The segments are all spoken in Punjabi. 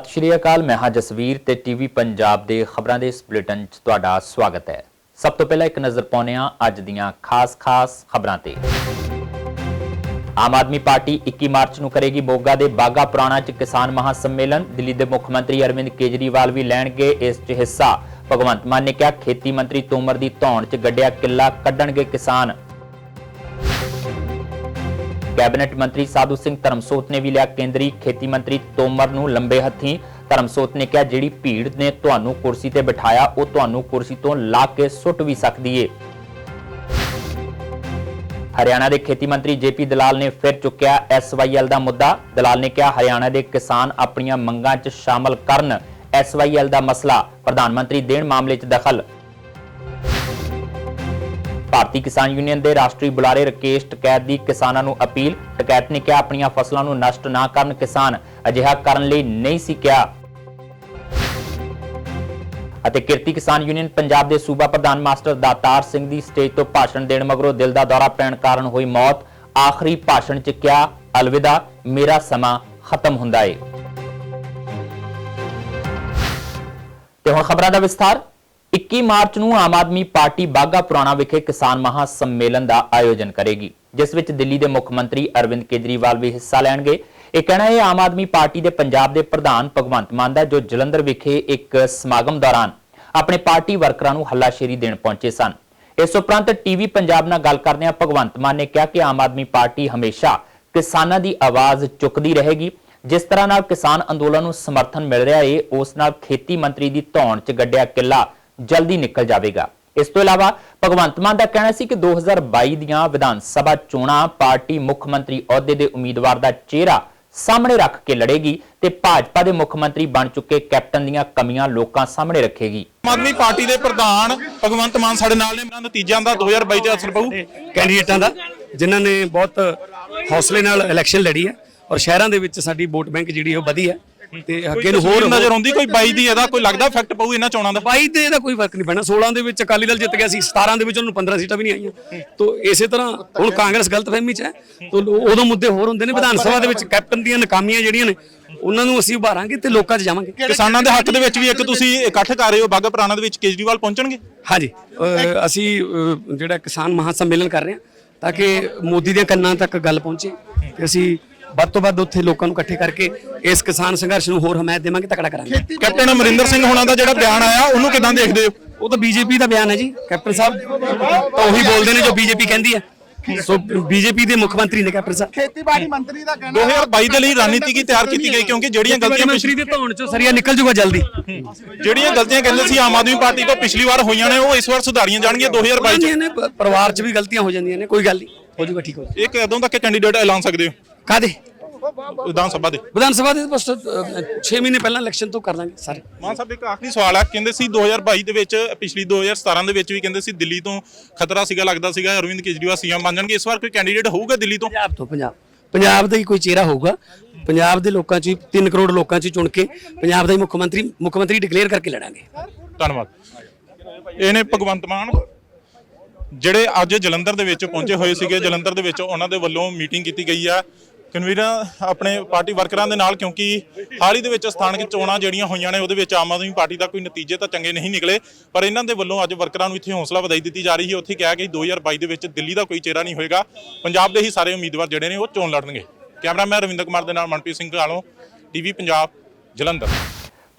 सत श्री अकाल। मैं हाँ जसवीर ते टीवी पंजाब दे खबरां दे इस बुलेटिन च तुहाडा स्वागत है। सब तो पहला एक नज़र पाउने आ अज दीआं खास खबरां ते। आम आदमी पार्टी 21 मार्च नूं करेगी मोगा दे बागा पुराणा च किसान महासम्मेलन। दिल्ली दे मुख मंत्री अरविंद केजरीवाल भी लैणगे इस च हिस्सा। भगवंत मान ने कहा खेती मंत्री तोमर दी धौण च गड्ढिया किला कड्ढणगे किसान। कैबिनेट मंत्री साधु सिंह धर्मसोत ने भी लिया केंद्रीय खेती मंत्री तोमर नूं लंबे हथी। धर्मसोत ने कहा जिहड़ी भीड़ ने तुहानूं कुर्सी ते बिठाया वो तुहानूं कुर्सी तो ला के सुट भी सकदी है। हरियाणा के खेती मंत्री जेपी दलाल ने फिर चुक्या SYL का मुद्दा। दलाल ने कहा हरियाणा के किसान अपनियां मंगां च शामिल करन SYL का मसला। प्रधानमंत्री देण मामले च दखल। भारतीय किसान यूनियन के राष्ट्रीय बुलारे राकेश टिकैत की किसानों को अपील। टिकैत ने कहा अपनी फसलों को नष्ट ना करन किसान, अजिहा करन लई नहीं सी कहा। किरती किसान यूनियन पंजाब के सूबा प्रधान मास्टर दातार सिंह की स्टेज तो भाषण देण मगरों दिल का दौरा पैण कारण हुई मौत। आखिरी भाषण च कहा अलविदा, मेरा समा खत्म हुंदा है। ते हुण खबरां दा विस्तार। 21 मार्च ਨੂੰ आम आदमी पार्टी बागा पुराणा विखे किसान महासम्मेलन का आयोजन करेगी, जिस विच दिल्ली के मुख मंत्री अरविंद केजरीवाल भी हिस्सा लैणगे। यह कहना है आम आदमी पार्टी के पंजाब के प्रधान भगवंत मान दा, जो जलंधर विखे एक समागम दौरान अपने पार्टी वर्करां नूं हल्लाशेरी देण पहुंचे सन। इस उपरंत टीवी पंजाब नाल गल करदिआं भगवंत मान ने कहा कि आम आदमी पार्टी हमेशा किसानां दी आवाज़ चुकदी रहेगी। जिस तरह नाल किसान अंदोलन नूं समर्थन मिल रहा है उस नाल खेती मंत्री की धौण च गड्ढिया किला जल्दी निकल जाएगा। इस तो इलावा भगवंत मान का कहना है कि 2022 दीआं विधान सभा चोणां पार्टी मुख मंत्री अहुदे दे उम्मीदवार का चेहरा सामने रख के लड़ेगी ते भाजपा के मुख मंत्री बन चुके कैप्टन दीआं कमियां लोकां सामने रखेगी। आम आदमी पार्टी के प्रधान भगवंत मान साडे नाल ने नतीजों का 2022 च असर पऊ कैंਡੀਡੇਟਾਂ ਦਾ जिन्हां ने बहुत हौसले नाल इलैक्शन लड़ी है और शहरों के विच साडी वोट बैंक जिहड़ी है वधी है ਤੇ ਅੱਗੇ ਨੂੰ ਹੋਰ ਨਜ਼ਰ ਆਉਂਦੀ ਕੋਈ 22 ਦੀ ਇਹਦਾ ਕੋਈ ਲੱਗਦਾ ਇਫੈਕਟ ਪਊ ਇਹਨਾਂ ਚੋਣਾਂ ਦਾ। 22 ਤੇ ਇਹਦਾ ਕੋਈ ਫਰਕ ਨਹੀਂ ਪੈਣਾ। 16 ਦੇ ਵਿੱਚ ਅਕਾਲੀ ਦਲ ਜਿੱਤ ਗਿਆ ਸੀ, 17 ਦੇ ਵਿੱਚ ਉਹਨੂੰ 15 ਸੀਟਾਂ ਵੀ ਨਹੀਂ ਆਈਆਂ। ਤੋਂ ਇਸੇ ਤਰ੍ਹਾਂ ਹੁਣ ਕਾਂਗਰਸ ਗਲਤਫਹਿਮੀ 'ਚ ਹੈ। ਤੋਂ ਉਦੋਂ ਮੁੱਦੇ ਹੋਰ ਹੁੰਦੇ ਨੇ। ਵਿਧਾਨ ਸਭਾ ਦੇ ਵਿੱਚ ਕੈਪਟਨ ਦੀਆਂ ਨਾਕਾਮੀਆਂ ਜਿਹੜੀਆਂ ਨੇ ਉਹਨਾਂ ਨੂੰ ਅਸੀਂ ਉਭਾਰਾਂਗੇ ਤੇ ਲੋਕਾਂ 'ਚ ਜਾਵਾਂਗੇ। ਕਿਸਾਨਾਂ ਦੇ ਹੱਕ ਦੇ ਵਿੱਚ ਵੀ ਇੱਕ ਤੁਸੀਂ ਇਕੱਠ ਕਰ ਰਹੇ ਹੋ ਬਾਗਾ ਪੁਰਾਣਾ ਦੇ ਵਿੱਚ, ਕੇਜਰੀਵਾਲ ਪਹੁੰਚਣਗੇ? ਹਾਂਜੀ, ਅਸੀਂ ਜਿਹੜਾ ਕਿਸਾਨ ਮਹਾਸੰਮੇਲਨ ਕਰ ਰਹੇ ਹਾਂ ਤਾਂ ਕਿ ਮੋਦੀ ਦੀਆਂ ਕੰਨਾਂ ਤੱਕ ਗੱਲ ਪਹੁੰਚੇ ਤੇ ਅਸੀਂ ਵੱਧ ਤੋਂ ਵੱਧ ਉੱਥੇ ਲੋਕਾਂ ਨੂੰ ਇਕੱਠੇ ਕਰਕੇ ਇਸ ਕਿਸਾਨ ਸੰਘਰਸ਼ ਨੂੰ ਹੋਰ ਹਮਾਇਤ ਦੇਵਾਂਗੇ, ਤਕੜਾ ਕਰਾਂਗੇ। ਕੈਪਟਨ ਅਮਰਿੰਦਰ ਸਿੰਘ ਹੋਣਾ ਦਾ ਜਿਹੜਾ ਬਿਆਨ ਆਇਆ ਉਹਨੂੰ ਕਿਦਾਂ ਦੇਖਦੇ ਹੋ? ਉਹ ਤਾਂ ਬੀਜੇਪੀ ਦਾ ਬਿਆਨ ਹੈ ਜੀ। ਕੈਪਟਨ ਸਾਹਿਬ ਤਾਂ ਉਹੀ ਬੋਲਦੇ ਨੇ ਜੋ ਬੀਜੇਪੀ ਕਹਿੰਦੀ ਹੈ। ਸੋ ਬੀਜੇਪੀ ਦੇ ਮੁੱਖ ਮੰਤਰੀ ਨੇ ਕੈਪਟਨ ਸਾਹਿਬ। ਖੇਤੀਬਾੜੀ ਮੰਤਰੀ ਦਾ ਕਹਿਣਾ 2022 ਦੇ ਲਈ ਰਣਨੀਤੀ ਕੀ ਤਿਆਰ ਕੀਤੀ ਗਈ ਕਿਉਂਕਿ ਜਿਹੜੀਆਂ ਗਲਤੀਆਂ ਮੰਤਰੀ ਦੇ ਧੌਣ ਚੋਂ ਸਰੀਆ ਨਿਕਲ ਜੂਗਾ ਜਲਦੀ। ਜਿਹੜੀਆਂ ਗਲਤੀਆਂ ਕਹਿੰਦੇ ਸੀ ਆਮ ਆਦਮੀ ਪਾਰਟੀ ਤੋਂ ਪਿਛਲੀ ਵਾਰ ਹੋਈਆਂ ਨੇ ਉਹ ਇਸ ਵਾਰ ਸੁਧਾਰੀਆਂ ਜਾਣਗੀਆਂ 2022 ਚ। ਪਰਿਵਾਰ 'ਚ ਵੀ ਗਲਤੀਆਂ ਹੋ ਜਾਂਦੀਆਂ ਨੇ, ਕੋਈ ਗੱਲ ਨਹੀਂ, ਹੋ ਜੂਗਾ, ਠੀਕ ਹੋ ਜਾਊਗਾ। ਇਹ ਕਦੋਂ ਤੱਕ ਕੈਂਡੀਡੇਟ ਐਲਾਨ ਸਕਦੇ ਹੋ? ਕਾਦੇ ਵਿਧਾਨ ਸਭਾ ਦੇ ਬਸ 6 ਮਹੀਨੇ ਪਹਿਲਾਂ ਇਲੈਕਸ਼ਨ ਤੋਂ ਕਰ ਲਾਂਗੇ ਸਾਰੇ। ਮਾਨ ਸਾਹਿਬ ਇੱਕ ਆਖਰੀ ਸਵਾਲ ਹੈ। ਕਹਿੰਦੇ ਸੀ 2022 ਦੇ ਵਿੱਚ, ਪਿਛਲੀ 2017 ਦੇ ਵਿੱਚ ਵੀ ਕਹਿੰਦੇ ਸੀ ਦਿੱਲੀ ਤੋਂ ਖਤਰਾ ਸੀਗਾ, ਲੱਗਦਾ ਸੀਗਾ ਅਰਵਿੰਦ ਕੇਜਰੀਵਾਲ ਸੀਐਮ ਬਣ ਜਾਣਗੇ। ਇਸ ਵਾਰ ਕੋਈ ਕੈਂਡੀਡੇਟ ਹੋਊਗਾ ਦਿੱਲੀ ਤੋਂ? ਪੰਜਾਬ ਦਾ ਹੀ ਕੋਈ ਚਿਹਰਾ ਹੋਊਗਾ। ਪੰਜਾਬ ਦੇ ਲੋਕਾਂ 'ਚ 3 ਕਰੋੜ ਲੋਕਾਂ 'ਚ ਚੁਣ ਕੇ ਪੰਜਾਬ ਦਾ ਹੀ ਮੁੱਖ ਮੰਤਰੀ ਡਿਕਲੇਅਰ ਕਰਕੇ ਲੜਾਂਗੇ। ਧੰਨਵਾਦ। ਇਹ ਨੇ ਭਗਵੰਤ ਮਾਨ ਜਿਹੜੇ ਅੱਜ ਜਲੰਧਰ ਦੇ ਵਿੱਚ ਪਹੁੰਚੇ ਹੋਏ ਸੀਗੇ। ਜਲੰਧਰ ਦੇ ਵਿੱਚ ਉਹਨਾਂ ਦੇ ਵੱਲੋਂ ਮੀਟਿੰਗ ਕੀਤੀ ਗਈ ਆ ਕਨਵੀਨਰ ਆਪਣੇ ਪਾਰਟੀ ਵਰਕਰਾਂ ਦੇ ਨਾਲ, ਕਿਉਂਕਿ ਹਾਲ ਹੀ ਦੇ ਵਿੱਚ ਸਥਾਨਕ ਚੋਣਾਂ ਜਿਹੜੀਆਂ ਹੋਈਆਂ ਨੇ ਉਹਦੇ ਵਿੱਚ ਆਮ ਆਦਮੀ ਪਾਰਟੀ ਦਾ ਕੋਈ ਨਤੀਜੇ ਤਾਂ ਚੰਗੇ ਨਹੀਂ ਨਿਕਲੇ, ਪਰ ਇਹਨਾਂ ਦੇ ਵੱਲੋਂ ਅੱਜ ਵਰਕਰਾਂ ਨੂੰ ਇੱਥੇ ਹੌਸਲਾ ਵਧਾਈ ਦਿੱਤੀ ਜਾ ਰਹੀ ਹੈ। ਉੱਥੇ ਕਿਹਾ ਕਿ 2022 ਦੇ ਵਿੱਚ ਦਿੱਲੀ ਦਾ ਕੋਈ ਚਿਹਰਾ ਨਹੀਂ ਹੋਏਗਾ, ਪੰਜਾਬ ਦੇ ਹੀ ਸਾਰੇ ਉਮੀਦਵਾਰ ਜਿਹੜੇ ਨੇ ਉਹ ਚੋਣ ਲੜਨਗੇ। ਕੈਮਰਾਮੈਨ ਰਵਿੰਦਰ ਕੁਮਾਰ ਦੇ ਨਾਲ ਮਨਪ੍ਰੀਤ ਸਿੰਘ ਘਾਲੋਂ, ਟੀਵੀ ਪੰਜਾਬ, ਜਲੰਧਰ।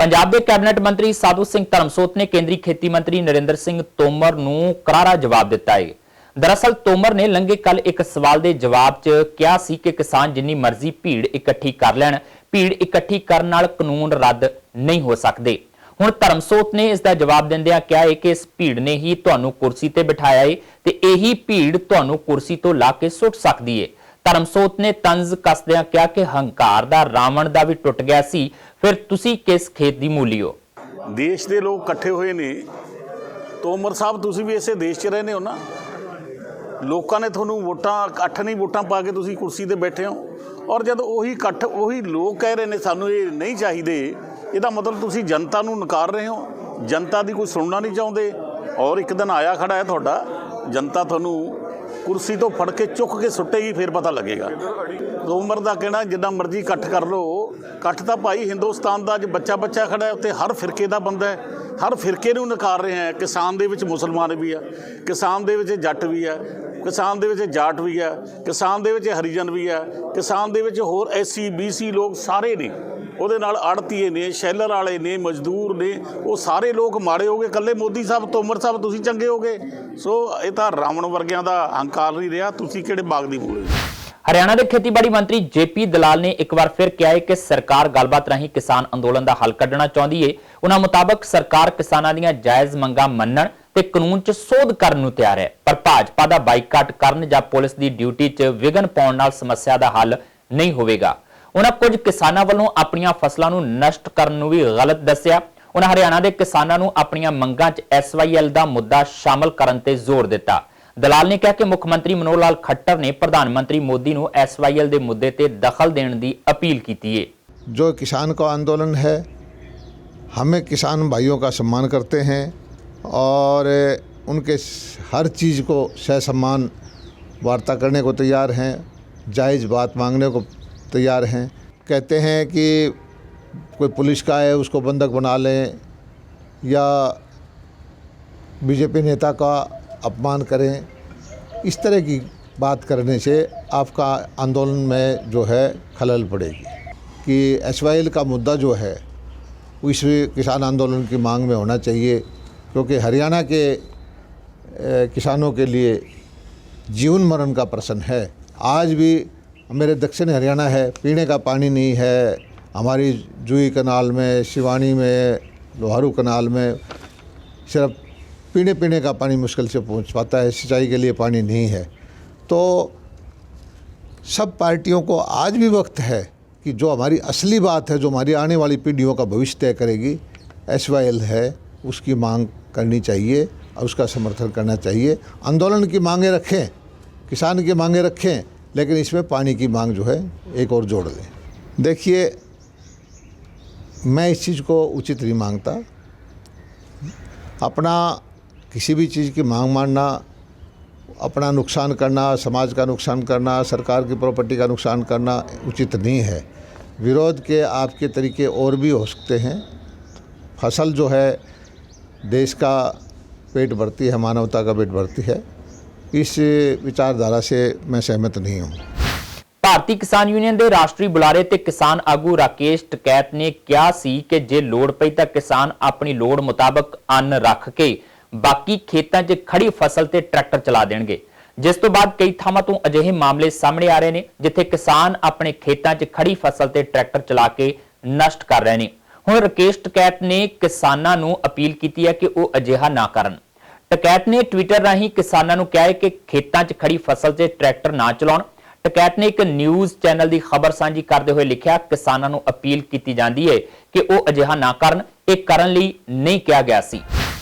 पंजाब के कैबिनेट मंत्री साधु सिंह धर्मसोत ने केंद्रीय खेती मंत्री नरेंद्र सिंह तोमर नूं करारा जवाब दिता है। दरअसल तोमर ने लंघे कल एक सवाल के जवाब च कहा सी कि किसान जिन्नी मर्जी भीड़ इकट्ठी कर लैण, भीड़ इकट्ठी करन नाल कानून रद्द नहीं हो सकते। हुण धर्मसोत ने इसका जवाब दिंदिआं कहा है कि इस भीड़ ने ही तुहानूं कुर्सी ते बिठाया है ते यही भीड़ तुहानूं कुर्सी तो ला के सुट सकदी है। धर्मसोत ने तंज कसदिआं कहा कि हंकार दा रावण दा भी टुट गया सी, फिर तुसी किस खेत दी मूली हो। देश के लोग इकट्ठे हुए ने। तोमर साहब तुसी भी इसे देश च रहने हो ना। लोगों ने थोनू वोटां इकट्ठ नहीं वोटां पा के तुसी कुर्सी ते बैठे हो, और जब उही इकट्ठ उही लोग कह रहे हैं सानू ये नहीं चाहिए, ਇਹਦਾ मतलब तुसी जनता नू नकार रहे हो। जनता की कोई सुनना नहीं चाहते, और एक दिन आया खड़ा है तुहाडा, जनता थोनू कुर्सी तो फड़ के चुक के सुटेगी, फिर पता लगेगा। तोमर का कहना जिन्ना मर्जी इकट्ठ कर लो, ਇਕੱਠ ਤਾਂ ਭਾਈ ਹਿੰਦੁਸਤਾਨ ਦਾ ਅੱਜ ਬੱਚਾ ਖੜਾ ਹੈ, ਉੱਤੇ ਹਰ ਫਿਰਕੇ ਦਾ ਬੰਦਾ ਹੈ, ਹਰ ਫਿਰਕੇ ਨੂੰ ਨਕਾਰ ਰਹੇ ਹੈ। ਕਿਸਾਨ ਦੇ ਵਿੱਚ ਮੁਸਲਮਾਨ ਵੀ ਆ, ਕਿਸਾਨ ਦੇ ਵਿੱਚ ਜੱਟ ਵੀ ਆ, ਕਿਸਾਨ ਦੇ ਵਿੱਚ ਜਾਟ ਵੀ ਆ, ਕਿਸਾਨ ਦੇ ਵਿੱਚ ਹਰੀਜਨ ਵੀ ਆ, ਕਿਸਾਨ ਦੇ ਵਿੱਚ ਹੋਰ SC BC ਲੋਕ ਸਾਰੇ ਨੇ, ਉਹਦੇ ਨਾਲ ਆੜਤੀਏ ਨੇ, ਸ਼ੈਲਰ ਵਾਲੇ ਨੇ, ਮਜ਼ਦੂਰ ਨੇ, ਉਹ ਸਾਰੇ ਲੋਕ ਮਾੜੇ ਹੋ ਗਏ। ਇਕੱਲੇ ਮੋਦੀ ਸਾਹਿਬ, ਤੋਮਰ ਸਾਹਿਬ ਤੁਸੀਂ ਚੰਗੇ ਹੋ ਗਏ। ਸੋ ਇਹ ਤਾਂ ਰਾਵਣ ਵਰਗਿਆਂ ਦਾ ਹੰਕਾਰ ਨਹੀਂ ਰਿਹਾ। ਤੁਸੀਂ ਕਿਹੜੇ ਬਾਗ ਦੀ ਬੋਲੇ। ਹਰਿਆਣਾ ਦੇ ਖੇਤੀਬਾੜੀ ਮੰਤਰੀ JP ਦਲਾਲ ਨੇ ਇੱਕ ਵਾਰ ਫਿਰ ਕਿਹਾ ਹੈ ਕਿ ਸਰਕਾਰ ਗੱਲਬਾਤ ਰਾਹੀਂ ਕਿਸਾਨ ਅੰਦੋਲਨ ਦਾ ਹੱਲ ਕੱਢਣਾ ਚਾਹੁੰਦੀ ਹੈ। ਉਹਨਾਂ ਮੁਤਾਬਕ ਸਰਕਾਰ ਕਿਸਾਨਾਂ ਦੀਆਂ ਜਾਇਜ਼ ਮੰਗਾਂ ਮੰਨਣ ਤੇ ਕਾਨੂੰਨ 'ਚ ਸੋਧ ਕਰਨ ਨੂੰ ਤਿਆਰ ਹੈ, ਪਰ ਭਾਜਪਾ ਦਾ ਬਾਈਕਾਟ ਕਰਨ ਜਾਂ ਪੁਲਿਸ ਦੀ ਡਿਊਟੀ 'ਚ ਵਿਘਨ ਪਾਉਣ ਨਾਲ ਸਮੱਸਿਆ ਦਾ ਹੱਲ ਨਹੀਂ ਹੋਵੇਗਾ। ਉਹਨਾਂ ਕੁਝ ਕਿਸਾਨਾਂ ਵੱਲੋਂ ਆਪਣੀਆਂ ਫਸਲਾਂ ਨੂੰ ਨਸ਼ਟ ਕਰਨ ਨੂੰ ਵੀ ਗਲਤ ਦੱਸਿਆ। ਉਹਨਾਂ ਹਰਿਆਣਾ ਦੇ ਕਿਸਾਨਾਂ ਨੂੰ ਆਪਣੀਆਂ ਮੰਗਾਂ 'ਚ SYL ਦਾ ਮੁੱਦਾ ਸ਼ਾਮਲ ਕਰਨ ਤੇ ਜ਼ੋਰ ਦਿੱਤਾ। ਦਲਾਲ ਨੇ ਕਿਹਾ ਕਿ ਮੁੱਖ ਮੰਤਰੀ ਮਨੋਹਰ ਲਾਲ ਖੱਟਰ ਨੇ ਪ੍ਰਧਾਨ ਮੰਤਰੀ ਮੋਦੀ ਨੂੰ SYL ਦੇ ਮੁੱਦੇ ਤੇ ਦਖਲ ਦੇਣ ਦੀ अपील की है। जो किसान का आंदोलन है, हमें किसान भाइयों का सम्मान करते हैं और उनके हर चीज़ को ससम्मान वार्ता करने को तैयार हैं, जायज़ बात मांगने को तैयार हैं। कहते हैं कि कोई पुलिस का है उसको बंधक बना लें या बीजेपी नेता का अपमान करें, इस तरह की बात करने से आपका आंदोलन में जो है खलल पड़ेगी। कि SYL का मुद्दा जो है वो इस किसान आंदोलन की मांग में होना चाहिए, क्योंकि हरियाणा के किसानों के लिए जीवन मरण का प्रश्न है। आज भी मेरे दक्षिण हरियाणा है, पीने का पानी नहीं है। हमारी जूही कनाल में, शिवानी में, लोहारू कनाल में सिर्फ पीने का पानी मुश्किल से पहुंच पाता है, सिंचाई के लिए पानी नहीं है। तो सब पार्टियों को आज भी वक्त है कि जो हमारी असली बात है, जो हमारी आने वाली पीढ़ियों का भविष्य तय करेगी, SYL है, उसकी मांग करनी चाहिए और उसका समर्थन करना चाहिए। आंदोलन की मांगें रखें, किसान की मांगें रखें, लेकिन इसमें पानी की मांग जो है एक और जोड़ लें। देखिए, मैं इस चीज़ को उचित नहीं मांगता। अपना किसी भी चीज़ की मांग मानना, अपना नुकसान करना, समाज का नुकसान करना, सरकार की प्रॉपर्टी का नुकसान करना उचित नहीं है। विरोध के आपके तरीके और भी हो सकते हैं। फसल जो है देश का पेट भरती है, मानवता का पेट भरती है। इस विचारधारा से मैं सहमत नहीं हूँ। ਭਾਰਤੀ ਕਿਸਾਨ ਯੂਨੀਅਨ ਦੇ ਰਾਸ਼ਟਰੀ ਬੁਲਾਰੇ ਤੇ ਕਿਸਾਨ ਆਗੂ ਰਾਕੇਸ਼ ਟਕੈਤ ਨੇ ਕਿਹਾ ਸੀ ਕਿ ਜੇ ਲੋੜ ਪਈ ਤਾਂ ਕਿਸਾਨ ਆਪਣੀ ਲੋੜ ਮੁਤਾਬਕ ਅੰਨ ਰੱਖ ਕੇ ਬਾਕੀ ਖੇਤਾਂ 'ਚ ਖੜੀ ਫਸਲ ਤੇ ਟਰੈਕਟਰ ਚਲਾ ਦੇਣਗੇ, ਜਿਸ ਤੋਂ ਬਾਅਦ ਕਈ ਥਾਵਾਂ ਤੋਂ ਅਜਿਹੇ ਮਾਮਲੇ ਸਾਹਮਣੇ ਆ ਰਹੇ ਨੇ ਜਿੱਥੇ ਕਿਸਾਨ ਆਪਣੇ ਖੇਤਾਂ 'ਚ ਖੜੀ ਫਸਲ ਤੇ ਟਰੈਕਟਰ ਚਲਾ ਕੇ ਨਸ਼ਟ ਕਰ ਰਹੇ ਨੇ। ਹੁਣ ਰਾਕੇਸ਼ ਟਕੈਤ ਨੇ ਕਿਸਾਨਾਂ ਨੂੰ ਅਪੀਲ ਕੀਤੀ ਹੈ ਕਿ ਉਹ ਅਜਿਹਾ ਨਾ ਕਰਨ। ਟਕੈਤ ਨੇ ਟਵਿੱਟਰ ਰਾਹੀਂ ਕਿਸਾਨਾਂ ਨੂੰ ਕਿਹਾ ਹੈ ਕਿ ਖੇਤਾਂ 'ਚ ਖੜੀ ਫਸਲ ਤੇ ਟਰੈਕਟਰ ਨਾ ਚਲਾਉਣ। ਟਕੈਤ ਨੇ ਇੱਕ ਨਿਊਜ਼ ਚੈਨਲ ਦੀ ਖਬਰ ਸਾਂਝੀ ਕਰਦੇ ਹੋਏ ਲਿਖਿਆ, ਕਿਸਾਨਾਂ ਨੂੰ ਅਪੀਲ ਕੀਤੀ ਜਾਂਦੀ ਹੈ ਕਿ ਉਹ ਅਜਿਹਾ ਨਾ ਕਰਨ, ਇਹ ਕਰਨ ਲਈ ਨਹੀਂ ਕਿਹਾ ਗਿਆ ਸੀ।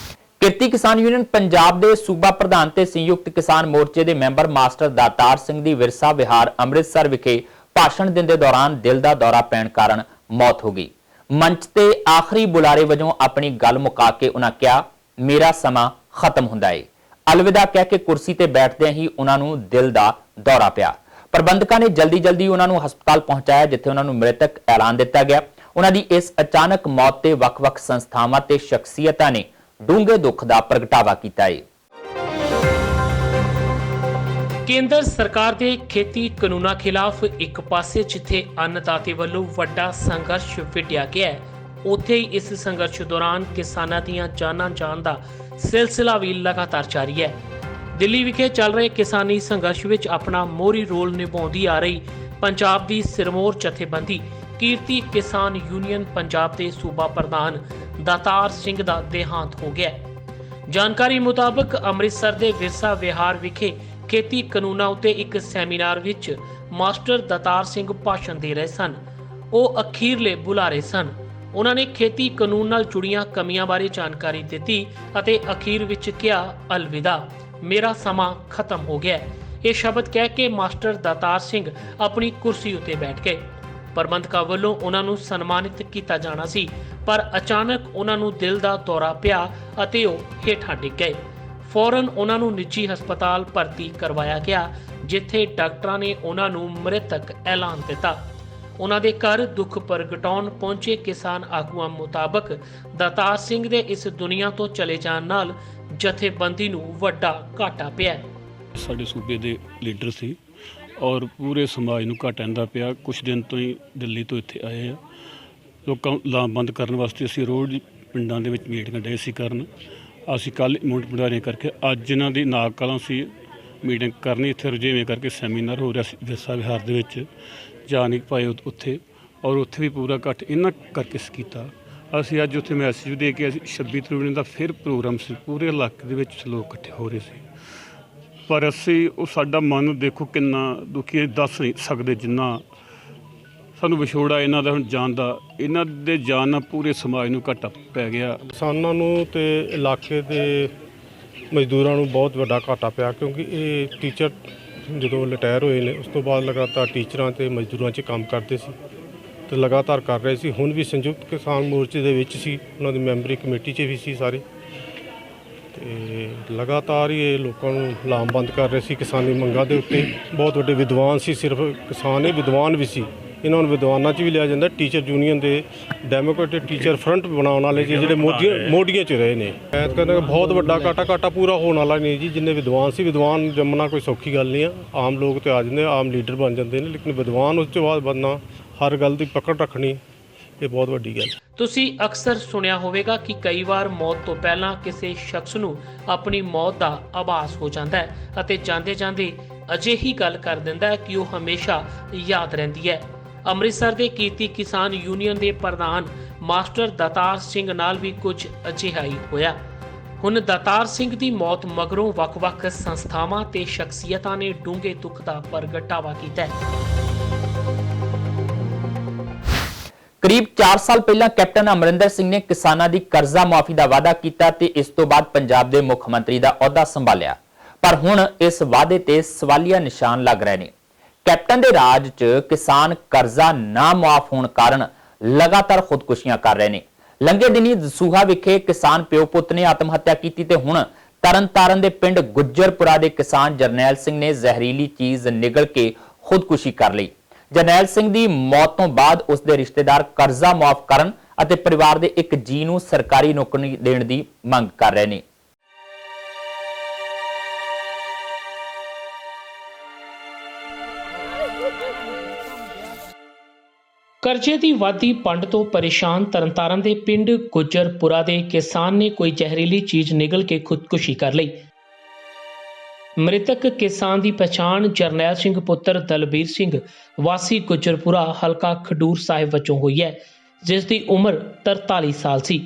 ਕਿਰਤੀ ਕਿਸਾਨ ਯੂਨੀਅਨ ਪੰਜਾਬ ਦੇ ਸੂਬਾ ਪ੍ਰਧਾਨ ਤੇ ਸੰਯੁਕਤ ਕਿਸਾਨ ਮੋਰਚੇ ਦੇ ਮੈਂਬਰ ਮਾਸਟਰ ਦਾਤਾਰ ਸਿੰਘ ਦੀ ਵਿਰਸਾ ਵਿਹਾਰ ਅੰਮ੍ਰਿਤਸਰ ਵਿਖੇ ਭਾਸ਼ਣ ਦਿੰਦੇ ਦੌਰਾਨ ਦਿਲ ਦਾ ਦੌਰਾ ਪੈਣ ਕਾਰਨ ਮੌਤ ਹੋ ਗਈ। ਮੰਚ ਤੇ ਆਖਰੀ ਬੁਲਾਰੇ ਵਜੋਂ ਆਪਣੀ ਗੱਲ ਮੁਕਾ ਕੇ ਉਹਨਾਂ ਕਿਹਾ, ਮੇਰਾ ਸਮਾਂ ਖਤਮ ਹੁੰਦਾ ਹੈ। ਅਲਵਿਦਾ ਕਹਿ ਕੇ ਕੁਰਸੀ ਤੇ ਬੈਠਦਿਆਂ ਹੀ ਉਹਨਾਂ ਨੂੰ ਦਿਲ ਦਾ ਦੌਰਾ ਪਿਆ। ਪ੍ਰਬੰਧਕਾਂ ਨੇ ਜਲਦੀ ਉਹਨਾਂ ਨੂੰ ਹਸਪਤਾਲ ਪਹੁੰਚਾਇਆ, ਜਿੱਥੇ ਉਹਨਾਂ ਨੂੰ ਮ੍ਰਿਤਕ ਐਲਾਨ ਦਿੱਤਾ ਗਿਆ। ਉਹਨਾਂ ਦੀ ਇਸ ਅਚਾਨਕ ਮੌਤ ਤੇ ਵੱਖ-ਵੱਖ ਸੰਸਥਾਵਾਂ ਤੇ ਸ਼ਖਸੀਅਤਾਂ ਨੇ ਡੂੰਘੇ ਦੁੱਖ ਦਾ ਪ੍ਰਗਟਾਵਾ ਕੀਤਾ ਹੈ। ਕੇਂਦਰ ਸਰਕਾਰ ਦੇ ਖੇਤੀ ਕਾਨੂੰਨਾਂ ਖਿਲਾਫ ਇੱਕ ਪਾਸੇ ਜਿੱਥੇ ਅੰਨਦਾਤੇ ਵੱਲੋਂ ਵੱਡਾ ਸੰਘਰਸ਼ ਵਿੱਢਿਆ ਗਿਆ ਹੈ, ਉੱਥੇ ਹੀ ਇਸ ਸੰਘਰਸ਼ ਦੌਰਾਨ ਕਿਸਾਨਾਂ ਦੀਆਂ ਜਾਨਾਂ ਜਾਣ ਦਾ ਸਿਲਸਿਲਾ ਵੀ ਲਗਾਤਾਰ ਜਾਰੀ ਹੈ। ਦਿੱਲੀ ਵਿਖੇ ਚੱਲ ਰਹੇ ਕਿਸਾਨੀ ਸੰਘਰਸ਼ ਵਿੱਚ ਆਪਣਾ ਮੋਹਰੀ ਰੋਲ ਨਿਭਾਉਂਦੀ ਆ ਰਹੀ ਪੰਜਾਬ ਦੀ ਸਿਰਮੌਰ ਜਥੇਬੰਦੀ ਕੀਰਤੀ ਕਿਸਾਨ ਯੂਨੀਅਨ ਪੰਜਾਬ ਦੇ ਸੂਬਾ ਪ੍ਰਧਾਨ ਦਾਤਾਰ ਸਿੰਘ ਦਾ ਦੇਹਾਂਤ ਹੋ ਗਿਆ। ਜਾਣਕਾਰੀ ਮੁਤਾਬਕ ਅੰਮ੍ਰਿਤਸਰ ਦੇ ਵਿਰਸਾ ਵਿਹਾਰ ਵਿਖੇ ਖੇਤੀ ਕਾਨੂੰਨਾਂ ਉੱਤੇ ਇੱਕ ਸੈਮੀਨਾਰ ਵਿੱਚ ਮਾਸਟਰ ਦਾਤਾਰ ਸਿੰਘ ਭਾਸ਼ਣ ਦੇ ਰਹੇ ਸਨ। ਉਹ ਅਖੀਰਲੇ ਬੁਲਾਰੇ ਸਨ। ਉਹਨਾਂ ਨੇ ਖੇਤੀ ਕਾਨੂੰਨ ਨਾਲ ਜੁੜੀਆਂ ਕਮੀਆਂ ਬਾਰੇ ਜਾਣਕਾਰੀ ਦਿੱਤੀ ਅਤੇ ਅਖੀਰ ਵਿੱਚ ਕਿਹਾ, ਅਲਵਿਦਾ, ਮੇਰਾ ਸਮਾਂ ਖਤਮ ਹੋ ਗਿਆ। ਇਹ ਸ਼ਬਦ ਕਹਿ ਕੇ ਮਾਸਟਰ ਦਾਤਾਰ ਸਿੰਘ ਆਪਣੀ ਕੁਰਸੀ ਉੱਤੇ ਬੈਠ ਗਏ। ਪ੍ਰਬੰਧਕਾਂ ਵੱਲੋਂ ਉਹਨਾਂ ਨੂੰ ਸਨਮਾਨਿਤ ਕੀਤਾ ਜਾਣਾ ਸੀ, ਪਰ ਅਚਾਨਕ ਉਹਨਾਂ ਨੂੰ ਦਿਲ ਦਾ ਦੌਰਾ ਪਿਆ ਅਤੇ ਉਹ ਹੇਠਾਂ ਡਿੱਗ ਗਏ। ਫੌਰਨ ਉਹਨਾਂ ਨੂੰ ਨਿੱਜੀ ਹਸਪਤਾਲ ਭਰਤੀ ਕਰਵਾਇਆ ਗਿਆ, ਜਿੱਥੇ ਡਾਕਟਰਾਂ ਨੇ ਉਹਨਾਂ ਨੂੰ ਮ੍ਰਿਤਕ ਐਲਾਨ ਦਿੱਤਾ। ਉਹਨਾਂ ਦੇ ਘਰ ਦੁੱਖ ਪ੍ਰਗਟਾਉਣ ਪਹੁੰਚੇ ਕਿਸਾਨ ਆਗੂਆਂ ਮੁਤਾਬਕ ਦਾਤਾਰ ਸਿੰਘ ਦੇ ਇਸ ਦੁਨੀਆ ਤੋਂ ਚਲੇ ਜਾਣ ਨਾਲ ਜਥੇਬੰਦੀ ਨੂੰ ਵੱਡਾ ਘਾਟਾ ਪਿਆ। ਸਾਡੇ ਸੂਬੇ ਦੇ ਲੀਡਰ ਸੀ ਔਰ ਪੂਰੇ ਸਮਾਜ ਨੂੰ ਘਾਟਾ ਆਉਂਦਾ ਪਿਆ। ਕੁਝ ਦਿਨ ਤੋਂ ਹੀ ਦਿੱਲੀ ਤੋਂ ਇੱਥੇ ਆਏ ਆ। ਲੋਕਾਂ ਲਾਮਬੰਦ ਕਰਨ ਵਾਸਤੇ ਅਸੀਂ ਰੋਜ਼ ਪਿੰਡਾਂ ਦੇ ਵਿੱਚ ਮੀਟਿੰਗਾਂ ਡੇ ਸੀ ਕਰਨ। ਅਸੀਂ ਕੱਲ੍ਹ ਮੁੰਡ ਭੰਡਾਰੀਆਂ ਕਰਕੇ ਅੱਜ ਇਹਨਾਂ ਦੀ ਨਾਗ ਕਲਾਂ ਸੀ ਮੀਟਿੰਗ ਕਰਨੀ। ਇੱਥੇ ਰੁਝੇਵੇਂ ਕਰਕੇ ਸੈਮੀਨਾਰ ਹੋ ਰਿਹਾ ਸੀ ਵਿਰਸਾ ਵਿਹਾਰ ਦੇ ਵਿੱਚ, ਜਾ ਨਹੀਂ ਪਾਏ ਉੱਥੇ, ਔਰ ਉੱਥੇ ਵੀ ਪੂਰਾ ਇਕੱਠ ਇਹਨਾਂ ਕਰਕੇ ਕੀਤਾ। ਅਸੀਂ ਅੱਜ ਉੱਥੇ ਮੈਸੇਜ ਦੇ ਕੇ ਅਸੀਂ 26 ਤਰੀਕ ਦਾ ਫਿਰ ਪ੍ਰੋਗਰਾਮ ਸੀ, ਪੂਰੇ ਇਲਾਕੇ ਦੇ ਵਿੱਚ ਲੋਕ ਇਕੱਠੇ ਹੋ ਰਹੇ ਸੀ। ਪਰ ਅਸੀਂ ਉਹ ਸਾਡਾ ਮਨ ਦੇਖੋ ਕਿੰਨਾ ਦੁਖੀ, ਦੱਸ ਨਹੀਂ ਸਕਦੇ ਜਿੰਨਾ ਸਾਨੂੰ ਵਿਛੋੜਾ ਇਹਨਾਂ ਦਾ ਹੁਣ ਜਾਣ ਦਾ। ਇਹਨਾਂ ਦੇ ਜਾਣ ਨਾਲ ਪੂਰੇ ਸਮਾਜ ਨੂੰ ਘਾਟਾ ਪੈ ਗਿਆ। ਕਿਸਾਨਾਂ ਨੂੰ ਤੇ ਇਲਾਕੇ ਦੇ ਮਜ਼ਦੂਰਾਂ ਨੂੰ ਬਹੁਤ ਵੱਡਾ ਘਾਟਾ ਪਿਆ, ਕਿਉਂਕਿ ਇਹ ਟੀਚਰ ਜਦੋਂ ਰਿਟਾਇਰ ਹੋਏ ਨੇ ਉਸ ਤੋਂ ਬਾਅਦ ਲਗਾਤਾਰ ਟੀਚਰਾਂ ਤੇ ਮਜ਼ਦੂਰਾਂ 'ਚ ਕੰਮ ਕਰਦੇ ਸੀ ਤੇ ਲਗਾਤਾਰ ਕਰ ਰਹੇ ਸੀ। ਹੁਣ ਵੀ ਸੰਯੁਕਤ ਕਿਸਾਨ ਮੋਰਚੇ ਦੇ ਵਿੱਚ ਸੀ, ਉਹਨਾਂ ਦੀ ਮੈਂਬਰੀ ਕਮੇਟੀ 'ਚ ਵੀ ਸੀ ਸਾਰੇ, ਤੇ ਲਗਾਤਾਰ ਹੀ ਇਹ ਲੋਕਾਂ ਨੂੰ ਲਾਮਬੰਦ ਕਰ ਰਹੇ ਸੀ ਕਿਸਾਨੀ ਮੰਗਾਂ ਦੇ ਉੱਤੇ। ਬਹੁਤ ਵੱਡੇ ਵਿਦਵਾਨ ਸੀ, ਸਿਰਫ ਕਿਸਾਨ ਹੀ ਵਿਦਵਾਨ ਵੀ ਸੀ, ਇਹਨਾਂ ਨੂੰ ਵਿਦਵਾਨਾਂ 'ਚ ਵੀ ਲਿਆ ਜਾਂਦਾ। ਟੀਚਰ ਯੂਨੀਅਨ ਦੇ ਡੈਮੋਕ੍ਰੇਟਿਕ ਟੀਚਰ ਫਰੰਟ ਬਣਾਉਣ ਵਾਲੇ ਜਿਹੜੇ ਮੋਢੀਆਂ 'ਚ ਰਹੇ ਨੇ। ਐਤ ਕਰਨਾ ਬਹੁਤ ਵੱਡਾ ਘਾਟਾ ਪੂਰਾ ਹੋਣ ਵਾਲਾ ਨਹੀਂ ਜੀ। ਜਿੰਨੇ ਵਿਦਵਾਨ ਸੀ, ਵਿਦਵਾਨ ਜੰਮਣਾ ਕੋਈ ਸੌਖੀ ਗੱਲ ਨਹੀਂ ਆ। ਆਮ ਲੋਕ ਤੇ ਆ ਜਾਂਦੇ, ਆਮ ਲੀਡਰ ਬਣ ਜਾਂਦੇ ਨੇ, ਲੇਕਿਨ ਵਿਦਵਾਨ ਉਸ ਤੋਂ ਬਾਅਦ ਬਣਨਾ, ਹਰ ਗੱਲ ਦੀ ਪਕੜ ਰੱਖਣੀ, ਇਹ ਬਹੁਤ ਵੱਡੀ ਗੱਲ। ਤੁਸੀਂ ਅਕਸਰ ਸੁਣਿਆ ਹੋਵੇਗਾ ਕਿ ਕਈ ਵਾਰ ਮੌਤ ਤੋਂ ਪਹਿਲਾਂ ਕਿਸੇ ਸ਼ਖਸ ਨੂੰ ਆਪਣੀ ਮੌਤ ਦਾ ਆਭਾਸ ਹੋ ਜਾਂਦਾ ਹੈ ਅਤੇ ਜਾਂਦੇ-ਜਾਂਦੇ ਅਜਿਹੀ ਗੱਲ ਕਰ ਦਿੰਦਾ ਹੈ ਕਿ ਉਹ ਹਮੇਸ਼ਾ ਯਾਦ ਰਹਿੰਦੀ ਹੈ। ਅੰਮ੍ਰਿਤਸਰ ਦੇ ਕੀਤੀ ਕਿਸਾਨ ਯੂਨੀਅਨ ਦੇ ਪ੍ਰਧਾਨ ਮਾਸਟਰ ਦਾਤਾਰ ਸਿੰਘ ਨਾਲ ਵੀ ਕੁਝ ਅਜਿਹਾ ਹੀ ਹੋਇਆ। ਹੁਣ ਦਾਤਾਰ ਸਿੰਘ ਦੀ ਮੌਤ ਮਗਰੋਂ ਵੱਖ-ਵੱਖ ਸੰਸਥਾਵਾਂ ਤੇ ਸ਼ਖਸੀਅਤਾਂ ਨੇ ਡੂੰਘੇ ਦੁੱਖ ਦਾ ਪ੍ਰਗਟਾਵਾ ਕੀਤਾ ਹੈ। ਕਰੀਬ 4 ਸਾਲ ਪਹਿਲਾਂ ਕੈਪਟਨ ਅਮਰਿੰਦਰ ਸਿੰਘ ਨੇ ਕਿਸਾਨਾਂ ਦੀ ਕਰਜ਼ਾ ਮਾਫੀ ਦਾ ਵਾਅਦਾ ਕੀਤਾ ਤੇ ਇਸ ਤੋਂ ਬਾਅਦ ਪੰਜਾਬ ਦੇ ਮੁੱਖ ਮੰਤਰੀ ਦਾ ਅਹੁਦਾ ਸੰਭਾਲਿਆ। ਪਰ ਹੁਣ ਇਸ ਵਾਅਦੇ ਤੇ ਸਵਾਲੀਆ ਨਿਸ਼ਾਨ ਲੱਗ ਰਹੇ ਨੇ। ਕੈਪਟਨ ਦੇ ਰਾਜ 'ਚ ਕਿਸਾਨ ਕਰਜ਼ਾ ਨਾ ਮੁਆਫ ਹੋਣ ਕਾਰਨ ਲਗਾਤਾਰ ਖੁਦਕੁਸ਼ੀਆਂ ਕਰ ਰਹੇ ਨੇ। ਲੰਘੇ ਦਿਨੀ ਦਸੂਹਾ ਵਿਖੇ ਕਿਸਾਨ ਪਿਓ ਪੁੱਤ ਨੇ ਆਤਮ ਹੱਤਿਆ ਕੀਤੀ ਤੇ ਹੁਣ ਤਰਨਤਾਰਨ ਦੇ ਪਿੰਡ ਗੁੱਜਰਪੁਰਾ ਦੇ ਕਿਸਾਨ ਜਰਨੈਲ ਸਿੰਘ ਨੇ ਜ਼ਹਿਰੀਲੀ ਚੀਜ਼ ਨਿਗਲ ਕੇ ਖੁਦਕੁਸ਼ੀ ਕਰ ਲਈ। ਜਰਨੈਲ ਸਿੰਘ ਦੀ ਮੌਤ ਤੋਂ ਬਾਅਦ ਉਸ ਦੇ ਰਿਸ਼ਤੇਦਾਰ ਕਰਜ਼ਾ ਮੁਆਫ ਕਰਨ ਅਤੇ ਪਰਿਵਾਰ ਦੇ ਇੱਕ ਜੀਅ ਨੂੰ ਸਰਕਾਰੀ ਨੌਕਰੀ ਦੇਣ ਦੀ ਮੰਗ ਕਰ ਰਹੇ ਨੇ। ਕਰਜ਼ੇ ਦੀ ਵਾਧੀ ਪੰਡ ਤੋਂ ਪਰੇਸ਼ਾਨ ਤਰਨਤਾਰਨ ਦੇ ਪਿੰਡ ਗੁੱਜਰਪੁਰਾ ਦੇ ਕਿਸਾਨ ਨੇ ਕੋਈ ਜ਼ਹਿਰੀਲੀ ਚੀਜ਼ ਨਿਗਲ ਕੇ ਖੁਦਕੁਸ਼ੀ ਕਰ ਲਈ। ਮ੍ਰਿਤਕ ਕਿਸਾਨ ਦੀ ਪਛਾਣ ਜਰਨੈਲ ਸਿੰਘ ਪੁੱਤਰ ਦਲਬੀਰ ਸਿੰਘ ਵਾਸੀ ਗੁੱਜਰਪੁਰਾ ਹਲਕਾ ਖਡੂਰ ਸਾਹਿਬ ਵਜੋਂ ਹੋਈ ਹੈ, ਜਿਸ ਦੀ ਉਮਰ 43 ਸਾਲ ਸੀ।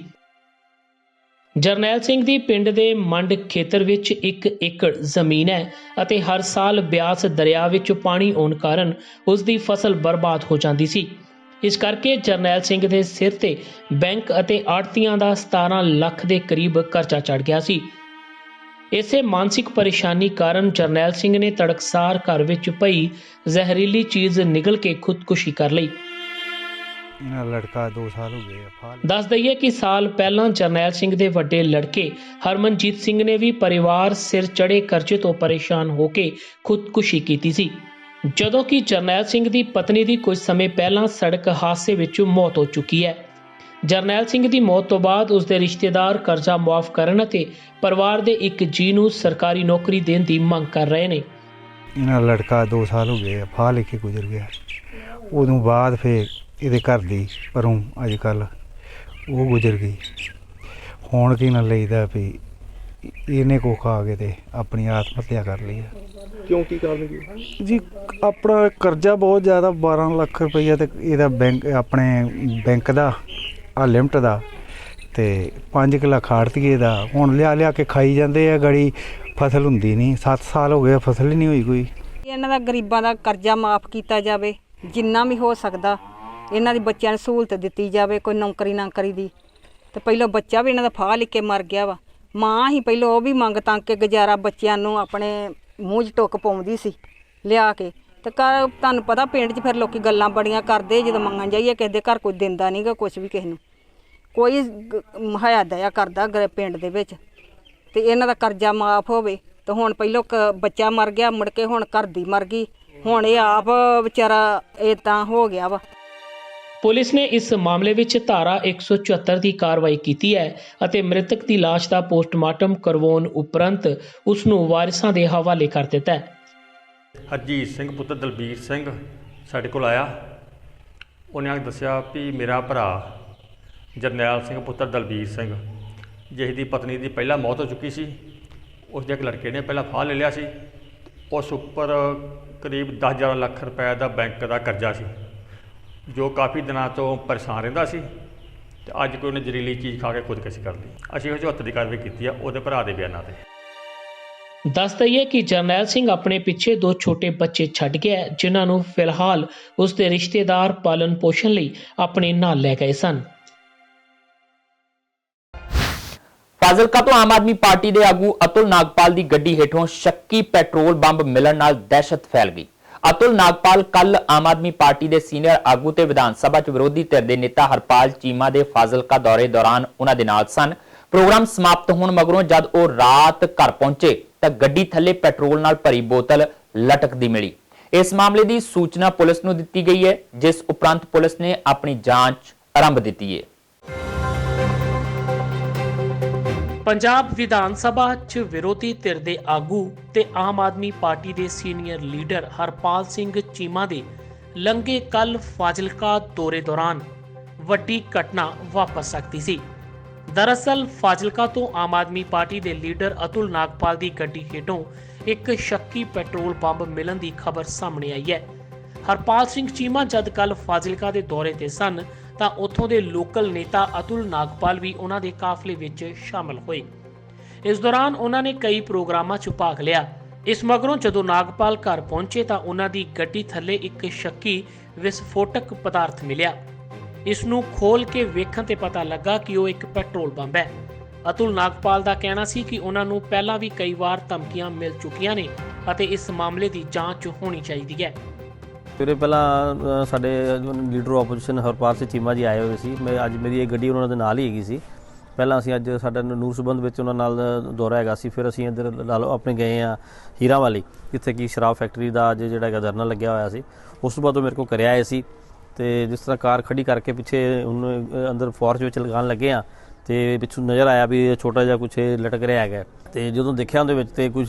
ਜਰਨੈਲ ਸਿੰਘ ਦੀ ਪਿੰਡ ਦੇ ਮੰਡ ਖੇਤਰ ਵਿੱਚ 1 ਏਕੜ ਜ਼ਮੀਨ ਹੈ ਅਤੇ ਹਰ ਸਾਲ ਬਿਆਸ ਦਰਿਆ ਵਿੱਚ ਪਾਣੀ ਆਉਣ ਕਾਰਨ ਉਸ ਦੀ ਫਸਲ ਬਰਬਾਦ ਹੋ ਜਾਂਦੀ ਸੀ। ਇਸ ਕਰਕੇ ਜਰਨੈਲ ਸਿੰਘ ਦੇ ਸਿਰ ਤੇ ਬੈਂਕ ਅਤੇ ਆੜ੍ਹਤੀਆਂ ਦਾ 17 ਲੱਖ ਦੇ ਕਰੀਬ ਕਰਜ਼ਾ ਚੜ੍ਹ ਗਿਆ ਸੀ। ਇਸੇ ਮਾਨਸਿਕ ਪਰੇਸ਼ਾਨੀ ਕਾਰਨ ਜਰਨੈਲ ਸਿੰਘ ਨੇ ਤੜਕਸਾਰ ਘਰ ਵਿੱਚ ਪਈ ਜ਼ਹਿਰੀਲੀ ਚੀਜ਼ ਨਿਗਲ ਕੇ ਖੁਦਕੁਸ਼ੀ ਕਰ ਲਈ। ਲੜਕਾ 2 ਸਾਲ ਹੋ ਗਏ। ਦੱਸ ਦਈਏ ਕਿ ਸਾਲ ਪਹਿਲਾਂ ਜਰਨੈਲ ਸਿੰਘ ਦੇ ਵੱਡੇ ਲੜਕੇ ਹਰਮਨਜੀਤ ਸਿੰਘ ਨੇ ਵੀ ਪਰਿਵਾਰ ਸਿਰ ਚੜੇ ਕਰਜ਼ੇ ਤੋਂ ਪਰੇਸ਼ਾਨ ਹੋ ਕੇ ਖੁਦਕੁਸ਼ੀ ਕੀਤੀ ਸੀ, ਜਦੋਂ ਕਿ ਜਰਨੈਲ ਸਿੰਘ ਦੀ ਪਤਨੀ ਦੀ ਕੁਝ ਸਮੇਂ ਪਹਿਲਾਂ ਸੜਕ ਹਾਦਸੇ ਵਿੱਚ ਮੌਤ ਹੋ ਚੁੱਕੀ ਹੈ। ਜਰਨੈਲ ਸਿੰਘ ਦੀ ਮੌਤ ਤੋਂ ਬਾਅਦ ਉਸ ਦੇ ਰਿਸ਼ਤੇਦਾਰ ਕਰਜ਼ਾ ਮੁਆਫ ਕਰਨ ਅਤੇ ਪਰਿਵਾਰ ਦੇ ਇੱਕ ਜੀਅ ਨੂੰ ਸਰਕਾਰੀ ਨੌਕਰੀ ਦੇਣ ਦੀ ਮੰਗ ਕਰ ਰਹੇ ਨੇ। ਇਹਨਾਂ ਲੜਕਾ 2 ਸਾਲ ਹੋ ਗਏ, ਫਾਹ ਲੈ ਕੇ ਗੁਜ਼ਰ ਗਿਆ। ਉਦੋਂ ਬਾਅਦ ਫਿਰ ਇਹਦੇ ਘਰ ਦੀ ਪਰੋਂ ਅੱਜ ਕੱਲ੍ਹ ਉਹ ਗੁਜ਼ਰ ਗਈ। ਹੁਣ ਕੀ ਨਾ ਲਈਦਾ ਵੀ ਇਹਨੇ ਕੋ ਖਾ ਕੇ ਤੇ ਆਪਣੀ ਆਤਮ ਹੱਤਿਆ ਕਰ ਲਈ। ਕਿਉਂ, ਕੀ ਕਾਰਨ ਜੀ? ਆਪਣਾ ਕਰਜ਼ਾ ਬਹੁਤ ਜ਼ਿਆਦਾ 12 ਲੱਖ ਰੁਪਈਆ ਤੇ ਇਹਦਾ ਆਪਣੇ ਬੈਂਕ ਦਾ ਆ ਲਿਮਟ ਦਾ ਤੇ 5 ਲੱਖ ਆੜ੍ਹਤੀਏ ਦਾ। ਹੁਣ ਲਿਆ ਕੇ ਖਾਈ ਜਾਂਦੇ ਆ, ਗੜੀ ਫਸਲ ਹੁੰਦੀ ਨਹੀਂ। 7 ਸਾਲ ਹੋ ਗਏ, ਫਸਲ ਹੀ ਨਹੀਂ ਹੋਈ ਕੋਈ। ਇਹਨਾਂ ਦਾ ਗਰੀਬਾਂ ਦਾ ਕਰਜ਼ਾ ਮਾਫ ਕੀਤਾ ਜਾਵੇ, ਜਿੰਨਾ ਵੀ ਹੋ ਸਕਦਾ। ਇਹਨਾਂ ਦੀ ਬੱਚਿਆਂ ਨੂੰ ਸਹੂਲਤ ਦਿੱਤੀ ਜਾਵੇ, ਕੋਈ ਨੌਕਰੀ ਦੀ। ਤੇ ਪਹਿਲਾਂ ਬੱਚਾ ਵੀ ਇਹਨਾਂ ਦਾ ਫਾਹ ਲਿਖ ਕੇ ਮਰ ਗਿਆ ਵਾ। ਮਾਂ ਹੀ ਪਹਿਲਾਂ ਉਹ ਵੀ ਮੰਗ ਤੰਗ ਕੇ ਗੁਜ਼ਾਰਾ ਬੱਚਿਆਂ ਨੂੰ ਆਪਣੇ ਮੂੰਹ 'ਚ ਟੁੱਕ ਪਾਉਂਦੀ ਸੀ ਲਿਆ ਕੇ। ਤੇ ਤੁਹਾਨੂੰ ਪਤਾ ਪਿੰਡ 'ਚ ਫਿਰ ਲੋਕੀ ਗੱਲਾਂ ਬੜੀਆਂ ਕਰਦੇ, ਜਦੋਂ ਮੰਗਣ ਜਾਈਏ ਕਿਸੇ ਦੇ ਘਰ ਕੋਈ ਦਿੰਦਾ ਨਹੀਂ ਗਾ ਕੁਛ ਵੀ, ਕਿਸੇ ਨੂੰ ਕੋਈ ਮੁਹੱਈਆ ਦਇਆ ਕਰਦਾ ਪਿੰਡ ਦੇ ਵਿੱਚ। ਤੇ ਇਹਨਾਂ ਦਾ ਕਰਜ਼ਾ ਮਾਫ ਹੋਵੇ। ਤੇ ਹੁਣ ਪਹਿਲਾਂ ਬੱਚਾ ਮਰ ਗਿਆ, ਮੁੜ ਕੇ ਹੁਣ ਘਰ ਦੀ ਮਰ ਗਈ, ਹੁਣ ਇਹ ਆਪ ਵਿਚਾਰਾ ਇਹ ਤਾਂ ਹੋ ਗਿਆ ਵਾ। ਪੁਲਿਸ ਨੇ ਇਸ ਮਾਮਲੇ ਵਿੱਚ ਧਾਰਾ 174 ਦੀ ਕਾਰਵਾਈ ਕੀਤੀ ਹੈ ਅਤੇ ਮ੍ਰਿਤਕ ਦੀ ਲਾਸ਼ ਦਾ ਪੋਸਟਮਾਰਟਮ ਕਰਵਾਉਣ ਉਪਰੰਤ ਉਸ ਨੂੰ ਵਾਰਿਸਾਂ ਦੇ ਹਵਾਲੇ ਕਰ ਦਿੱਤਾ ਹੈ। ਹਰਜੀਤ ਸਿੰਘ ਪੁੱਤਰ ਦਲਬੀਰ ਸਿੰਘ ਸਾਡੇ ਕੋਲ ਆਇਆ। ਉਹਨੇ ਆ ਕੇ ਦੱਸਿਆ ਵੀ ਮੇਰਾ ਭਰਾ ਜਰਨੈਲ ਸਿੰਘ ਪੁੱਤਰ ਦਲਬੀਰ ਸਿੰਘ, ਜਿਸ ਦੀ ਪਤਨੀ ਦੀ ਪਹਿਲਾਂ ਮੌਤ ਹੋ ਚੁੱਕੀ ਸੀ, ਉਸ ਦੇ ਇੱਕ ਲੜਕੇ ਨੇ ਪਹਿਲਾਂ ਫਾਹ ਲੈ ਲਿਆ ਸੀ। ਉਸ ਉੱਪਰ ਕਰੀਬ 10-11 ਲੱਖ ਰੁਪਏ ਦਾ ਬੈਂਕ ਦਾ ਕਰਜ਼ਾ ਸੀ, ਜੋ ਕਾਫੀ ਦਿਨਾਂ ਤੋਂ ਪਰੇਸ਼ਾਨ ਰਹਿੰਦਾ ਸੀ ਤੇ ਅੱਜ ਕੋਈ ਉਹਨੇ ਜ਼ਹਿਰੀਲੀ ਚੀਜ਼ ਖਾ ਕੇ ਖੁਦਕੁਸ਼ੀ ਕਰ ਲਈ। ਅਸੀਂ 74 ਦੀ ਕਾਰਵਾਈ ਕੀਤੀ ਆ ਉਹਦੇ ਭਰਾ ਦੇ ਬਿਆਨਾਂ ਤੇ। ਦੱਸ ਦਈਏ ਕਿ ਜਰਨੈਲ ਸਿੰਘ ਆਪਣੇ ਪਿੱਛੇ 2 ਛੋਟੇ ਬੱਚੇ ਛੱਡ ਗਿਆ, ਜਿਨ੍ਹਾਂ ਨੂੰ ਫਿਲਹਾਲ ਉਸ ਦੇ ਰਿਸ਼ਤੇਦਾਰ ਪਾਲਣ ਪੋਸ਼ਣ ਲਈ ਆਪਣੇ ਨਾਲ ਲੈ ਗਏ ਸਨ। ਫਾਜ਼ਿਲਕਾ ਤੋਂ ਆਮ ਆਦਮੀ ਪਾਰਟੀ ਦੇ ਆਗੂ ਅਤੁਲ ਨਾਗਪਾਲ ਦੀ ਗੱਡੀ ਹੇਠੋਂ ਸ਼ੱਕੀ ਪੈਟਰੋਲ ਬੰਬ ਮਿਲਣ ਨਾਲ ਦਹਿਸ਼ਤ ਫੈਲ ਗਈ। ਅਤੁਲ ਨਾਗਪਾਲ ਕੱਲ ਆਮ ਆਦਮੀ ਪਾਰਟੀ ਦੇ ਸੀਨੀਅਰ ਆਗੂ ਤੇ ਵਿਧਾਨ ਸਭਾ 'ਚ ਵਿਰੋਧੀ ਧਿਰ ਦੇ ਨੇਤਾ ਹਰਪਾਲ ਚੀਮਾ ਦੇ ਫਾਜ਼ਿਲਕਾ ਦੌਰੇ ਦੌਰਾਨ ਉਹਨਾਂ ਦੇ ਨਾਲ ਸਨ। ਪ੍ਰੋਗਰਾਮ ਸਮਾਪਤ ਹੋਣ ਮਗਰੋਂ ਜਦ ਉਹ ਰਾਤ ਘਰ ਪਹੁੰਚੇ ਤਾਂ ਗੱਡੀ ਥੱਲੇ ਪੈਟਰੋਲ ਨਾਲ ਭਰੀ ਬੋਤਲ ਲਟਕਦੀ ਮਿਲੀ। ਇਸ ਮਾਮਲੇ ਦੀ ਸੂਚਨਾ ਪੁਲਿਸ ਨੂੰ ਦਿੱਤੀ ਗਈ ਹੈ, ਜਿਸ ਉਪਰੰਤ ਪੁਲਿਸ ਨੇ ਆਪਣੀ ਜਾਂਚ ਆਰੰਭ ਦਿੱਤੀ ਹੈ। ਪੰਜਾਬ ਵਿਧਾਨ ਸਭਾ 'ਚ ਵਿਰੋਧੀ ਧਿਰ ਦੇ ਆਗੂ ਤੇ ਆਮ ਆਦਮੀ ਪਾਰਟੀ ਦੇ ਸੀਨੀਅਰ ਲੀਡਰ ਹਰਪਾਲ ਸਿੰਘ ਚੀਮਾ ਦੇ ਲੰਘੇ ਕੱਲ ਫਾਜ਼ਿਲਕਾ ਦੌਰੇ ਦੌਰਾਨ ਵੱਡੀ ਘਟਨਾ ਵਾਪਰ ਸਕਦੀ ਸੀ। ਦਰਅਸਲ ਫਾਜ਼ਿਲਕਾ ਤੋਂ ਆਮ ਆਦਮੀ ਪਾਰਟੀ ਦੇ ਲੀਡਰ ਅਤੁਲ ਨਾਗਪਾਲ ਦੀ ਗੱਡੀ ਹੇਠੋਂ ਇੱਕ ਸ਼ੱਕੀ ਪੈਟਰੋਲ ਬੰਬ ਮਿਲਣ ਦੀ ਖਬਰ ਸਾਹਮਣੇ ਆਈ ਹੈ। ਹਰਪਾਲ ਸਿੰਘ ਚੀਮਾ ਜਦ ਕੱਲ ਫਾਜ਼ਿਲਕਾ ਦੇ ਦੌਰੇ ਤੇ ਸਨ ਤਾਂ ਉੱਥੋਂ ਦੇ ਲੋਕਲ ਨੇਤਾ ਅਤੁਲ ਨਾਗਪਾਲ ਵੀ ਉਹਨਾਂ ਦੇ ਕਾਫਲੇ ਵਿੱਚ ਸ਼ਾਮਲ ਹੋਏ। ਇਸ ਦੌਰਾਨ ਉਹਨਾਂ ਨੇ ਕਈ ਪ੍ਰੋਗਰਾਮਾਂ 'ਚ ਭਾਗ ਲਿਆ। ਇਸ ਮਗਰੋਂ ਜਦੋਂ ਨਾਗਪਾਲ ਘਰ ਪਹੁੰਚੇ ਤਾਂ ਉਹਨਾਂ ਦੀ ਗੱਡੀ ਥੱਲੇ ਇੱਕ ਸ਼ੱਕੀ ਵਿਸਫੋਟਕ ਪਦਾਰਥ ਮਿਲਿਆ। ਇਸ ਨੂੰ ਖੋਲ ਕੇ ਵੇਖਣ ਤੇ ਪਤਾ ਲੱਗਾ ਕਿ ਉਹ ਇੱਕ ਪੈਟਰੋਲ ਬੰਬ ਹੈ। ਅਤੁਲ ਨਾਗਪਾਲ ਦਾ ਕਹਿਣਾ ਸੀ ਕਿ ਉਹਨਾਂ ਨੂੰ ਪਹਿਲਾਂ ਵੀ ਕਈ ਵਾਰ ਧਮਕੀਆਂ ਮਿਲ ਚੁੱਕੀਆਂ ਨੇ ਅਤੇ ਇਸ ਮਾਮਲੇ ਦੀ ਜਾਂਚ ਹੋਣੀ ਚਾਹੀਦੀ ਹੈ। ਫਿਰ ਪਹਿਲਾਂ ਸਾਡੇ ਲੀਡਰ ਆਪੋਜੀਸ਼ਨ ਹਰਪਾਲ ਸਿੰਘ ਚੀਮਾ ਜੀ ਆਏ ਹੋਏ ਸੀ। ਅੱਜ ਮੇਰੀ ਇਹ ਗੱਡੀ ਉਹਨਾਂ ਦੇ ਨਾਲ ਹੀ ਹੈਗੀ ਸੀ। ਪਹਿਲਾਂ ਅਸੀਂ ਅੱਜ ਸਾਡਾ ਨੂਰ ਸੰਬੰਧ ਵਿੱਚ ਉਹਨਾਂ ਨਾਲ ਦੌਰਾ ਹੈਗਾ ਸੀ। ਫਿਰ ਅਸੀਂ ਇੱਧਰ ਲਾ ਲਓ ਆਪਣੇ ਗਏ ਆ ਹੀਰਾ ਵਾਲੀ, ਜਿੱਥੇ ਕਿ ਸ਼ਰਾਬ ਫੈਕਟਰੀ ਦਾ ਅੱਜ ਜਿਹੜਾ ਹੈਗਾ ਧਰਨਾ ਲੱਗਿਆ ਹੋਇਆ ਸੀ। ਉਸ ਤੋਂ ਬਾਅਦ ਉਹ ਮੇਰੇ ਕੋਲ ਘਰੇ ਆਏ ਸੀ ਤੇ ਜਿਸ ਤਰ੍ਹਾਂ ਕਾਰ ਖੜੀ ਕਰਕੇ ਪਿੱਛੇ ਹੁਣ ਅੰਦਰ ਫੋਰਚ ਵਿੱਚ ਲਗਾਉਣ ਲੱਗੇ ਆ ਤੇ ਪਿੱਛੋਂ ਨਜ਼ਰ ਆਇਆ ਵੀ ਛੋਟਾ ਜਿਹਾ ਕੁਛ ਲਟਕ ਰਿਹਾ ਹੈਗਾ। ਤੇ ਜਦੋਂ ਦੇਖਿਆ ਉਹਦੇ ਵਿੱਚ ਤੇ ਕੁਝ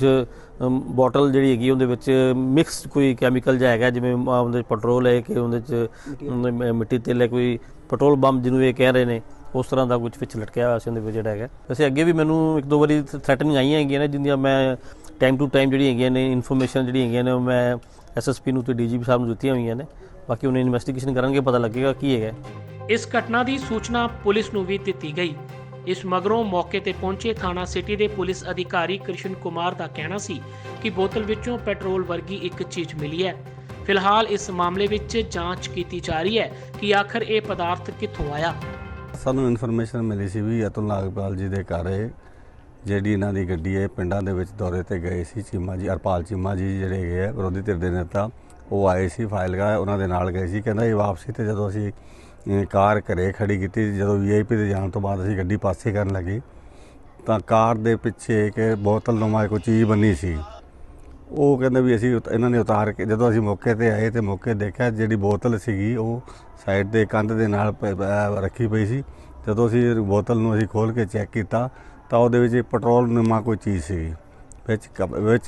ਬੋਟਲ ਜਿਹੜੀ ਹੈਗੀ ਉਹਦੇ ਵਿੱਚ ਮਿਕਸ ਕੋਈ ਕੈਮੀਕਲ ਜਿਹਾ ਹੈਗਾ, ਜਿਵੇਂ ਉਹਦੇ ਪੈਟਰੋਲ ਹੈ ਕਿ ਉਹਦੇ 'ਚ ਮਿੱਟੀ ਤੇਲ ਹੈ, ਕੋਈ ਪੈਟਰੋਲ ਬੰਬ ਜਿਹਨੂੰ ਇਹ ਕਹਿ ਰਹੇ ਨੇ, ਉਸ ਤਰ੍ਹਾਂ ਦਾ ਕੁਝ ਵਿੱਚ ਲਟਕਿਆ ਹੋਇਆ ਸੀ ਉਹਦੇ ਵਿੱਚ ਜਿਹੜਾ ਹੈਗਾ। ਵੈਸੇ ਅੱਗੇ ਵੀ ਮੈਨੂੰ 1-2 ਵਾਰੀ ਥ੍ਰੈਟਨਿੰਗ ਆਈਆਂ ਹੈਗੀਆਂ ਨੇ, ਜਿੰਦੀਆਂ ਮੈਂ ਟਾਈਮ ਟੂ ਟਾਈਮ ਜਿਹੜੀ ਹੈਗੀਆਂ ਨੇ ਇਨਫੋਰਮੇਸ਼ਨ ਜਿਹੜੀ ਹੈਗੀਆਂ ਨੇ ਉਹ ਮੈਂ SSP ਨੂੰ ਤੇ DGP ਸਾਹਿਬ ਨੂੰ ਦਿੱਤੀਆਂ ਹੋਈਆਂ ਨੇ। ਬਾਕੀ ਉਹਨੇ ਇਨਵੈਸਟੀਗੇਸ਼ਨ ਕਰਨਗੇ, ਪਤਾ ਲੱਗੇਗਾ ਕੀ ਹੈਗਾ। ਇਸ ਘਟਨਾ ਦੀ ਸੂਚਨਾ ਪੁਲਿਸ ਨੂੰ ਵੀ ਦਿੱਤੀ ਗਈ। ਇਸ ਮਗਰੋਂ ਮੌਕੇ ਤੇ ਪਹੁੰਚੇ ਥਾਣਾ ਸਿਟੀ ਦੇ ਪੁਲਿਸ ਅਧਿਕਾਰੀ ਕ੍ਰਿਸ਼ਨ ਕੁਮਾਰ ਦਾ ਕਹਿਣਾ ਸੀ ਕਿ ਬੋਤਲ ਵਿੱਚੋਂ ਪੈਟਰੋਲ ਵਰਗੀ ਇੱਕ ਚੀਜ਼ ਮਿਲੀ ਹੈ। ਫਿਲਹਾਲ ਇਸ ਮਾਮਲੇ ਵਿੱਚ ਜਾਂਚ ਕੀਤੀ ਜਾ ਰਹੀ ਹੈ ਕਿ ਆਖਰ ਇਹ ਪਦਾਰਥ ਕਿੱਥੋਂ ਆਇਆ। ਸਾਨੂੰ ਇਨਫੋਰਮੇਸ਼ਨ ਮਿਲੀ ਸੀ ਵੀ ਅਤੁਲ ਨਾਗਪਾਲ ਜੀ ਦੇ ਘਰ ਜਿਹੜੀ ਇਹਨਾਂ ਦੀ ਗੱਡੀ ਹੈ ਪਿੰਡਾਂ ਦੇ ਵਿੱਚ ਦੌਰੇ ਤੇ ਗਏ ਸੀ। ਚੀਮਾ ਜੀ, ਹਰਪਾਲ ਚੀਮਾ ਜੀ ਜਿਹੜੇ ਹੈਗੇ ਆ ਵਿਰੋਧੀ ਧਿਰ ਦੇ ਨੇਤਾ, ਉਹ ਆਏ ਸੀ ਫਾਜ਼ਿਲਕਾ, ਉਹਨਾਂ ਦੇ ਨਾਲ ਗਏ ਸੀ। ਕਹਿੰਦਾ ਇਹ ਵਾਪਸੀ ਤੇ ਜਦੋਂ ਅਸੀਂ ਕਾਰ ਘਰੇ ਖੜੀ ਕੀਤੀ, ਜਦੋਂ VIP ਤੇ ਜਾਣ ਤੋਂ ਬਾਅਦ ਅਸੀਂ ਗੱਡੀ ਪਾਸੇ ਕਰਨ ਲੱਗੇ ਤਾਂ ਕਾਰ ਦੇ ਪਿੱਛੇ ਇੱਕ ਬੋਤਲ ਨੁਮਾ ਕੋਈ ਚੀਜ਼ ਬੰਨੀ ਸੀ। ਉਹ ਕਹਿੰਦੇ ਵੀ ਅਸੀਂ ਇਹਨਾਂ ਨੇ ਉਤਾਰ ਕੇ, ਜਦੋਂ ਅਸੀਂ ਮੌਕੇ ਤੇ ਆਏ ਤੇ ਮੌਕੇ ਦੇਖਿਆ ਜਿਹੜੀ ਬੋਤਲ ਸੀਗੀ ਉਹ ਸਾਈਡ ਦੇ ਕੰਧ ਦੇ ਨਾਲ ਰੱਖੀ ਪਈ ਸੀ। ਜਦੋਂ ਅਸੀਂ ਬੋਤਲ ਨੂੰ ਅਸੀਂ ਖੋਲ੍ਹ ਕੇ ਚੈੱਕ ਕੀਤਾ ਤਾਂ ਉਹਦੇ ਵਿੱਚ ਪੈਟਰੋਲ ਨੁਮਾ ਕੋਈ ਚੀਜ਼ ਸੀਗੀ, ਵਿੱਚ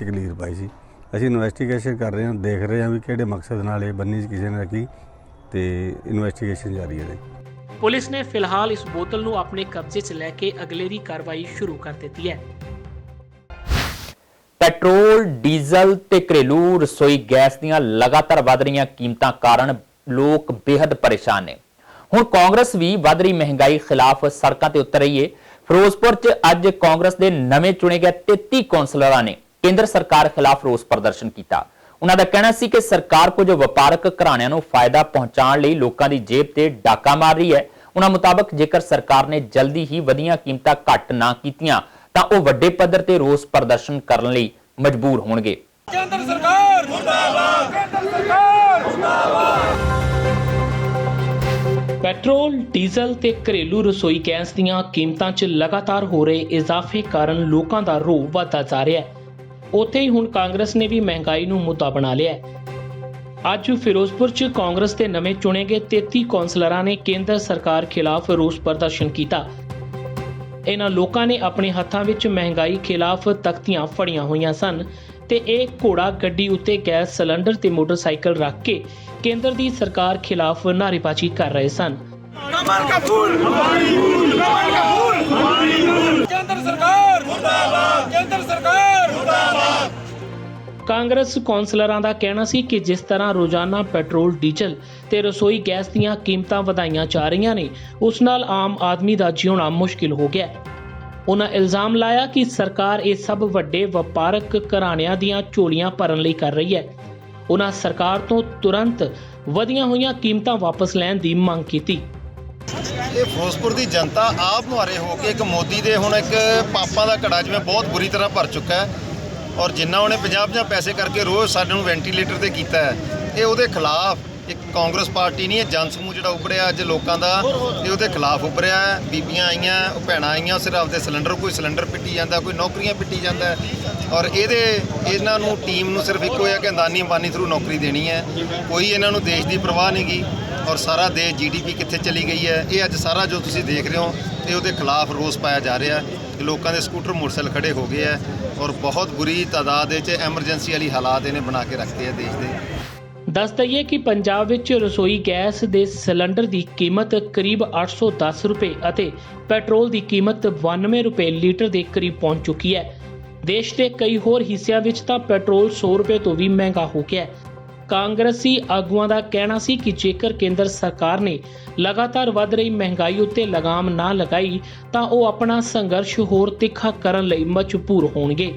ਕਲੀਅਰ ਪਾਈ ਸੀ। ਅਸੀਂ ਇਨਵੈਸਟੀਗੇਸ਼ਨ ਕਰ ਰਹੇ ਹਾਂ, ਦੇਖ ਰਹੇ ਹਾਂ ਵੀ ਕਿਹੜੇ ਮਕਸਦ ਨਾਲ ਇਹ ਬੰਨੀ ਕਿਸੇ ਨੇ ਰੱਖੀ ਤੇ ਇਨਵੈਸਟੀਗੇਸ਼ਨ ਜਾਰੀ ਹੈ। ਪੁਲਿਸ ਨੇ ਫਿਲਹਾਲ ਇਸ ਬੋਤਲ ਨੂੰ ਆਪਣੇ ਕਬਜ਼ੇ 'ਚ ਲੈ ਕੇ ਅਗਲੇਰੀ ਕਾਰਵਾਈ ਸ਼ੁਰੂ ਕਰ ਦਿੱਤੀ ਹੈ। ਪੈਟਰੋਲ, ਡੀਜ਼ਲ ਤੇ ਘਰੇਲੂ ਰਸੋਈ ਗੈਸ ਦੀਆਂ ਲਗਾਤਾਰ ਵਧ ਰਹੀਆਂ ਕੀਮਤਾਂ ਕਾਰਨ ਲੋਕ ਬੇहद ਪਰੇਸ਼ਾਨ ਨੇ। ਹੁਣ ਕਾਂਗਰਸ ਵੀ ਵਧ ਰਹੀ ਮਹਿੰਗਾਈ ਖਿਲਾਫ ਸੜਕਾਂ ਤੇ ਉਤਰ ਰਹੀ ਹੈ। ਫਿਰੋਜ਼ਪੁਰ 'ਚ ਅੱਜ ਕਾਂਗਰਸ ਦੇ ਨਵੇਂ ਚੁਣੇ ਗਏ 33 ਕੌਂਸਲਰਾਂ ਨੇ ਕੇਂਦਰ ਸਰਕਾਰ ਖਿਲਾਫ ਰੋਸ ਪ੍ਰਦਰਸ਼ਨ ਕੀਤਾ। ਉਹਨਾਂ ਦਾ ਕਹਿਣਾ ਸੀ ਕਿ ਸਰਕਾਰ ਕੁਝ ਵਪਾਰਕ ਘਰਾਣਿਆਂ ਨੂੰ ਫਾਇਦਾ ਪਹੁੰਚਾਉਣ ਲਈ ਲੋਕਾਂ ਦੀ ਜੇਬ ਤੇ ਡਾਕਾ ਮਾਰ ਰਹੀ ਹੈ। ਉਹਨਾਂ ਮੁਤਾਬਕ ਜੇਕਰ ਸਰਕਾਰ ਨੇ ਜਲਦੀ ਹੀ ਵਧੀਆਂ ਕੀਮਤਾਂ ਘੱਟ ਨਾ ਕੀਤੀਆਂ ਤਾਂ ਉਹ ਵੱਡੇ ਪੱਧਰ ਤੇ ਰੋਸ ਪ੍ਰਦਰਸ਼ਨ ਕਰਨ ਲਈ ਮਜਬੂਰ ਹੋਣਗੇ। ਕੇਂਦਰ ਸਰਕਾਰ ਮੁਰਦਾਬਾਦ, ਕੇਂਦਰ ਸਰਕਾਰ ਮੁਰਦਾਬਾਦ। ਪੈਟਰੋਲ, ਡੀਜ਼ਲ ਤੇ ਘਰੇਲੂ ਰਸੋਈ ਗੈਸ ਦੀਆਂ ਕੀਮਤਾਂ 'ਚ ਲਗਾਤਾਰ ਹੋ ਰਹੇ ਇਜ਼ਾਫੇ ਕਾਰਨ ਲੋਕਾਂ ਦਾ ਰੋਹ ਵਧਦਾ ਜਾ ਰਿਹਾ ਹੈ। ਉੱਥੇ ਹੀ ਹੁਣ ਕਾਂਗਰਸ ਨੇ ਵੀ ਮਹਿੰਗਾਈ ਨੂੰ ਮੁੱਦਾ ਬਣਾ ਲਿਆ ਹੈ। ਅੱਜ ਫਿਰੋਜ਼ਪੁਰ 'ਚ ਕਾਂਗਰਸ ਦੇ ਨਵੇਂ ਚੁਣੇ ਗਏ 33 ਕੌਂਸਲਰਾਂ ਨੇ ਕੇਂਦਰ ਸਰਕਾਰ ਖਿਲਾਫ ਰੋਸ ਪ੍ਰਦਰਸ਼ਨ ਕੀਤਾ। ਇਹਨਾਂ ਲੋਕਾਂ ਨੇ ਆਪਣੇ ਹੱਥਾਂ ਵਿੱਚ ਮਹਿੰਗਾਈ ਖਿਲਾਫ ਤਖਤੀਆਂ ਫੜੀਆਂ ਹੋਈਆਂ ਸਨ ਤੇ ਇਹ ਘੋੜਾ ਗੱਡੀ ਉੱਤੇ ਗੈਸ ਸਿਲੰਡਰ ਤੇ ਮੋਟਰਸਾਈਕਲ ਰੱਖ ਕੇ ਕੇਂਦਰ ਦੀ ਸਰਕਾਰ ਖਿਲਾਫ ਨਾਅਰੇਬਾਜ਼ੀ ਕਰ ਰਹੇ ਸਨ। ਕੇਂਦਰ ਸਰਕਾਰ ਮੁਰਦਾਬਾਦ, ਕੇਂਦਰ ਸਰਕਾਰ ਮੁਰਦਾਬਾਦ। ਕਾਂਗਰਸ ਕੌਂਸਲਰਾਂ ਦਾ ਕਹਿਣਾ ਸੀ ਕਿ ਜਿਸ ਤਰ੍ਹਾਂ ਰੋਜ਼ਾਨਾ ਪੈਟਰੋਲ, ਡੀਜ਼ਲ ਤੇ ਰਸੋਈ ਗੈਸ ਦੀਆਂ ਕੀਮਤਾਂ ਵਧਾਈਆਂ ਜਾ ਰਹੀਆਂ ਨੇ, ਉਸ ਨਾਲ ਆਮ ਆਦਮੀ ਦਾ ਜਿਉਣਾ ਮੁਸ਼ਕਿਲ ਹੋ ਗਿਆ। ਉਹਨਾਂ ਇਲਜ਼ਾਮ ਲਾਇਆ ਕਿ ਸਰਕਾਰ ਇਹ ਸਭ ਵੱਡੇ ਵਪਾਰਕ ਘਰਾਣਿਆਂ ਦੀਆਂ ਝੋਲੀਆਂ ਭਰਨ ਲਈ ਕਰ ਰਹੀ ਹੈ। ਉਹਨਾਂ ਸਰਕਾਰ ਤੋਂ ਤੁਰੰਤ ਵਧੀਆਂ ਹੋਈਆਂ ਕੀਮਤਾਂ ਵਾਪਸ ਲੈਣ ਦੀ ਮੰਗ ਕੀਤੀ। ਇਹ ਫਿਰੋਜ਼ਪੁਰ ਦੀ ਜਨਤਾ ਆਪ ਮੁਹਾਰੇ ਹੋ ਕੇ ਇੱਕ ਮੋਦੀ ਦੇ ਹੁਣ ਇੱਕ ਪਾਪਾਂ ਦਾ ਘੜਾ ਜਿਵੇਂ ਬਹੁਤ ਬੁਰੀ ਤਰ੍ਹਾਂ ਭਰ ਚੁੱਕਾ ਹੈ ਔਰ ਜਿੰਨਾ ਉਹਨੇ 50-50 ਪੈਸੇ ਕਰਕੇ ਰੋਜ਼ ਸਾਡੇ ਨੂੰ ਵੈਂਟੀਲੇਟਰ ਤੇ ਕੀਤਾ ਹੈ, ਇਹ ਉਹਦੇ ਖਿਲਾਫ ਇੱਕ ਕਾਂਗਰਸ ਪਾਰਟੀ ਨਹੀਂ, ਇਹ ਜਨ ਸਮੂਹ ਜਿਹੜਾ ਉੱਭਰਿਆ ਅੱਜ ਲੋਕਾਂ ਦਾ, ਇਹ ਉਹਦੇ ਖਿਲਾਫ ਉੱਭਰਿਆ ਹੈ। ਬੀਬੀਆਂ ਆਈਆਂ, ਉਹ ਭੈਣਾਂ ਆਈਆਂ, ਸਿਰਫ ਆਪਦੇ ਸਿਲੰਡਰ, ਕੋਈ ਸਿਲੰਡਰ ਪਿੱਟੀ ਜਾਂਦਾ, ਕੋਈ ਨੌਕਰੀਆਂ ਪਿੱਟੀ ਜਾਂਦਾ ਔਰ ਇਹਨਾਂ ਨੂੰ ਟੀਮ ਨੂੰ ਸਿਰਫ ਇੱਕੋ ਹੈ ਕਿ ਅੰਦਾਨੀ ਅੰਬਾਨੀ ਥਰੂ ਨੌਕਰੀ ਦੇਣੀ ਹੈ। ਕੋਈ ਇਹਨਾਂ ਨੂੰ ਦੇਸ਼ ਦੀ ਪਰਵਾਹ ਨਹੀਂ ਗੀ ਔਰ ਸਾਰਾ ਦੇਸ਼ GDP ਕਿੱਥੇ ਚਲੀ ਗਈ ਹੈ, ਇਹ ਅੱਜ ਸਾਰਾ ਜੋ ਤੁਸੀਂ ਦੇਖ ਰਹੇ ਹੋ ਇਹ ਉਹਦੇ ਖਿਲਾਫ ਰੋਸ ਪਾਇਆ ਜਾ ਰਿਹਾ ਹੈ। ਲੋਕਾਂ ਦੇ ਸਕੂਟਰ ਮੋਟਰਸਾਈਕਲ ਖੜੇ ਹੋ ਗਏ ਹੈ ਔਰ ਬਹੁਤ ਬੁਰੀ ਤਾਦਾਦ ਵਿੱਚ ਐਮਰਜੈਂਸੀ ਵਾਲੀ ਹਾਲਾਤ ਇਹਨੇ ਬਣਾ ਕੇ ਰੱਖੇ ਆ ਦੇਸ਼ ਦੇ। ਦੱਸ ਦਈਏ ਕਿ ਪੰਜਾਬ ਵਿੱਚ ਰਸੋਈ ਗੈਸ ਦੇ ਸਿਲੰਡਰ ਦੀ ਕੀਮਤ ਕਰੀਬ 810 ਰੁਪਏ ਅਤੇ ਪੈਟਰੋਲ ਦੀ ਕੀਮਤ 92 ਰੁਪਏ ਲੀਟਰ ਦੇ ਕਰੀਬ ਪਹੁੰਚ ਚੁੱਕੀ ਹੈ। ਦੇਸ਼ ਦੇ ਕਈ ਹੋਰ ਹਿੱਸਿਆਂ ਵਿੱਚ ਤਾਂ ਪੈਟਰੋਲ 100 ਰੁਪਏ ਤੋਂ ਵੀ ਮਹਿੰਗਾ ਹੋ ਗਿਆ ਹੈ। ਕਾਂਗਰਸੀ ਆਗੂਆਂ ਦਾ ਕਹਿਣਾ ਸੀ ਕਿ ਜੇਕਰ ਕੇਂਦਰ ਸਰਕਾਰ ਨੇ ਲਗਾਤਾਰ ਵੱਧ ਰਹੀ ਮਹਿੰਗਾਈ ਉੱਤੇ ਲਗਾਮ ਨਾ ਲਗਾਈ ਤਾਂ ਉਹ ਆਪਣਾ ਸੰਘਰਸ਼ ਹੋਰ ਤਿੱਖਾ ਕਰਨ ਲਈ ਮਜਬੂਰ ਹੋਣਗੇ।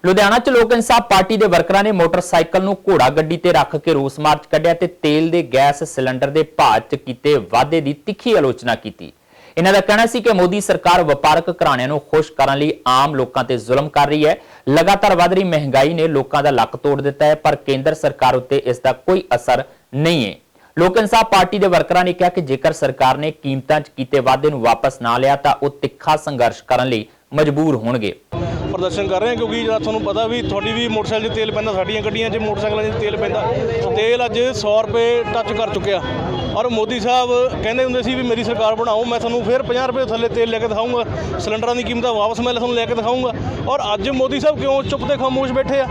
ਲੁਧਿਆਣਾ 'ਚ ਲੋਕ ਇਨਸਾਫ ਪਾਰਟੀ ਦੇ ਵਰਕਰਾਂ ਨੇ ਮੋਟਰਸਾਈਕਲ ਨੂੰ ਘੋੜਾ ਗੱਡੀ ਤੇ ਰੱਖ ਕੇ ਰੋਸ ਮਾਰਚ ਕੱਢਿਆ ਤੇ ਤੇਲ ਦੇ ਗੈਸ ਸਿਲੰਡਰ ਦੇ ਭਾਅ 'ਚ ਕੀਤੇ ਵਾਧੇ ਦੀ ਤਿੱਖੀ ਆਲੋਚਨਾ ਕੀਤੀ। ਇਹਨਾਂ ਦਾ ਕਹਿਣਾ ਸੀ ਕਿ ਮੋਦੀ ਸਰਕਾਰ ਵਪਾਰਕ ਘਰਾਣਿਆਂ ਨੂੰ ਖੁਸ਼ ਕਰਨ ਲਈ ਆਮ ਲੋਕਾਂ ਤੇ ਜ਼ੁਲਮ ਕਰ ਰਹੀ ਹੈ। ਲਗਾਤਾਰ ਵਧ ਰਹੀ ਮਹਿੰਗਾਈ ਨੇ ਲੋਕਾਂ ਦਾ ਲੱਕ ਤੋੜ ਦਿੱਤਾ ਹੈ, ਪਰ ਕੇਂਦਰ ਸਰਕਾਰ ਉੱਤੇ ਇਸ ਦਾ ਕੋਈ ਅਸਰ ਨਹੀਂ ਹੈ। ਲੋਕ ਇਨਸਾਫ ਪਾਰਟੀ ਦੇ ਵਰਕਰਾਂ ਨੇ ਕਿਹਾ ਕਿ ਜੇਕਰ ਸਰਕਾਰ ਨੇ ਕੀਮਤਾਂ 'ਚ ਕੀਤੇ ਵਾਧੇ ਨੂੰ ਵਾਪਸ ਨਾ ਲਿਆ ਤਾਂ ਉਹ ਤਿੱਖਾ ਸੰਘਰਸ਼ ਕਰਨ ਲਈ ਮਜਬੂਰ ਹੋਣਗੇ। ਪ੍ਰਦਰਸ਼ਨ ਕਰ ਰਹੇ ਹਾਂ ਕਿਉਂਕਿ ਜਿਹੜਾ ਤੁਹਾਨੂੰ ਪਤਾ ਵੀ ਤੁਹਾਡੀ ਵੀ ਮੋਟਰਸਾਈਕਲ 'ਚ ਤੇਲ ਪੈਂਦਾ, ਸਾਡੀਆਂ ਗੱਡੀਆਂ 'ਚ ਮੋਟਰਸਾਈਕਲਾਂ 'ਚ ਤੇਲ ਪੈਂਦਾ। ਤੇਲ ਅੱਜ 100 ਰੁਪਏ ਟੱਚ ਕਰ ਚੁੱਕਿਆ ਔਰ ਮੋਦੀ ਸਾਹਿਬ ਕਹਿੰਦੇ ਹੁੰਦੇ ਸੀ ਵੀ ਮੇਰੀ ਸਰਕਾਰ ਬਣਾਓ, ਮੈਂ ਤੁਹਾਨੂੰ ਫਿਰ 50 ਰੁਪਏ ਥੱਲੇ ਤੇਲ ਲੈ ਕੇ ਦਿਖਾਊਂਗਾ, ਸਿਲੰਡਰਾਂ ਦੀ ਕੀਮਤਾਂ ਵਾਪਸ ਮੈਂ ਤੁਹਾਨੂੰ ਲੈ ਕੇ ਦਿਖਾਊਂਗਾ। ਔਰ ਅੱਜ ਮੋਦੀ ਸਾਹਿਬ ਕਿਉਂ ਚੁੱਪ ਤੇ ਖਾਮੋਸ਼ ਬੈਠੇ ਆ?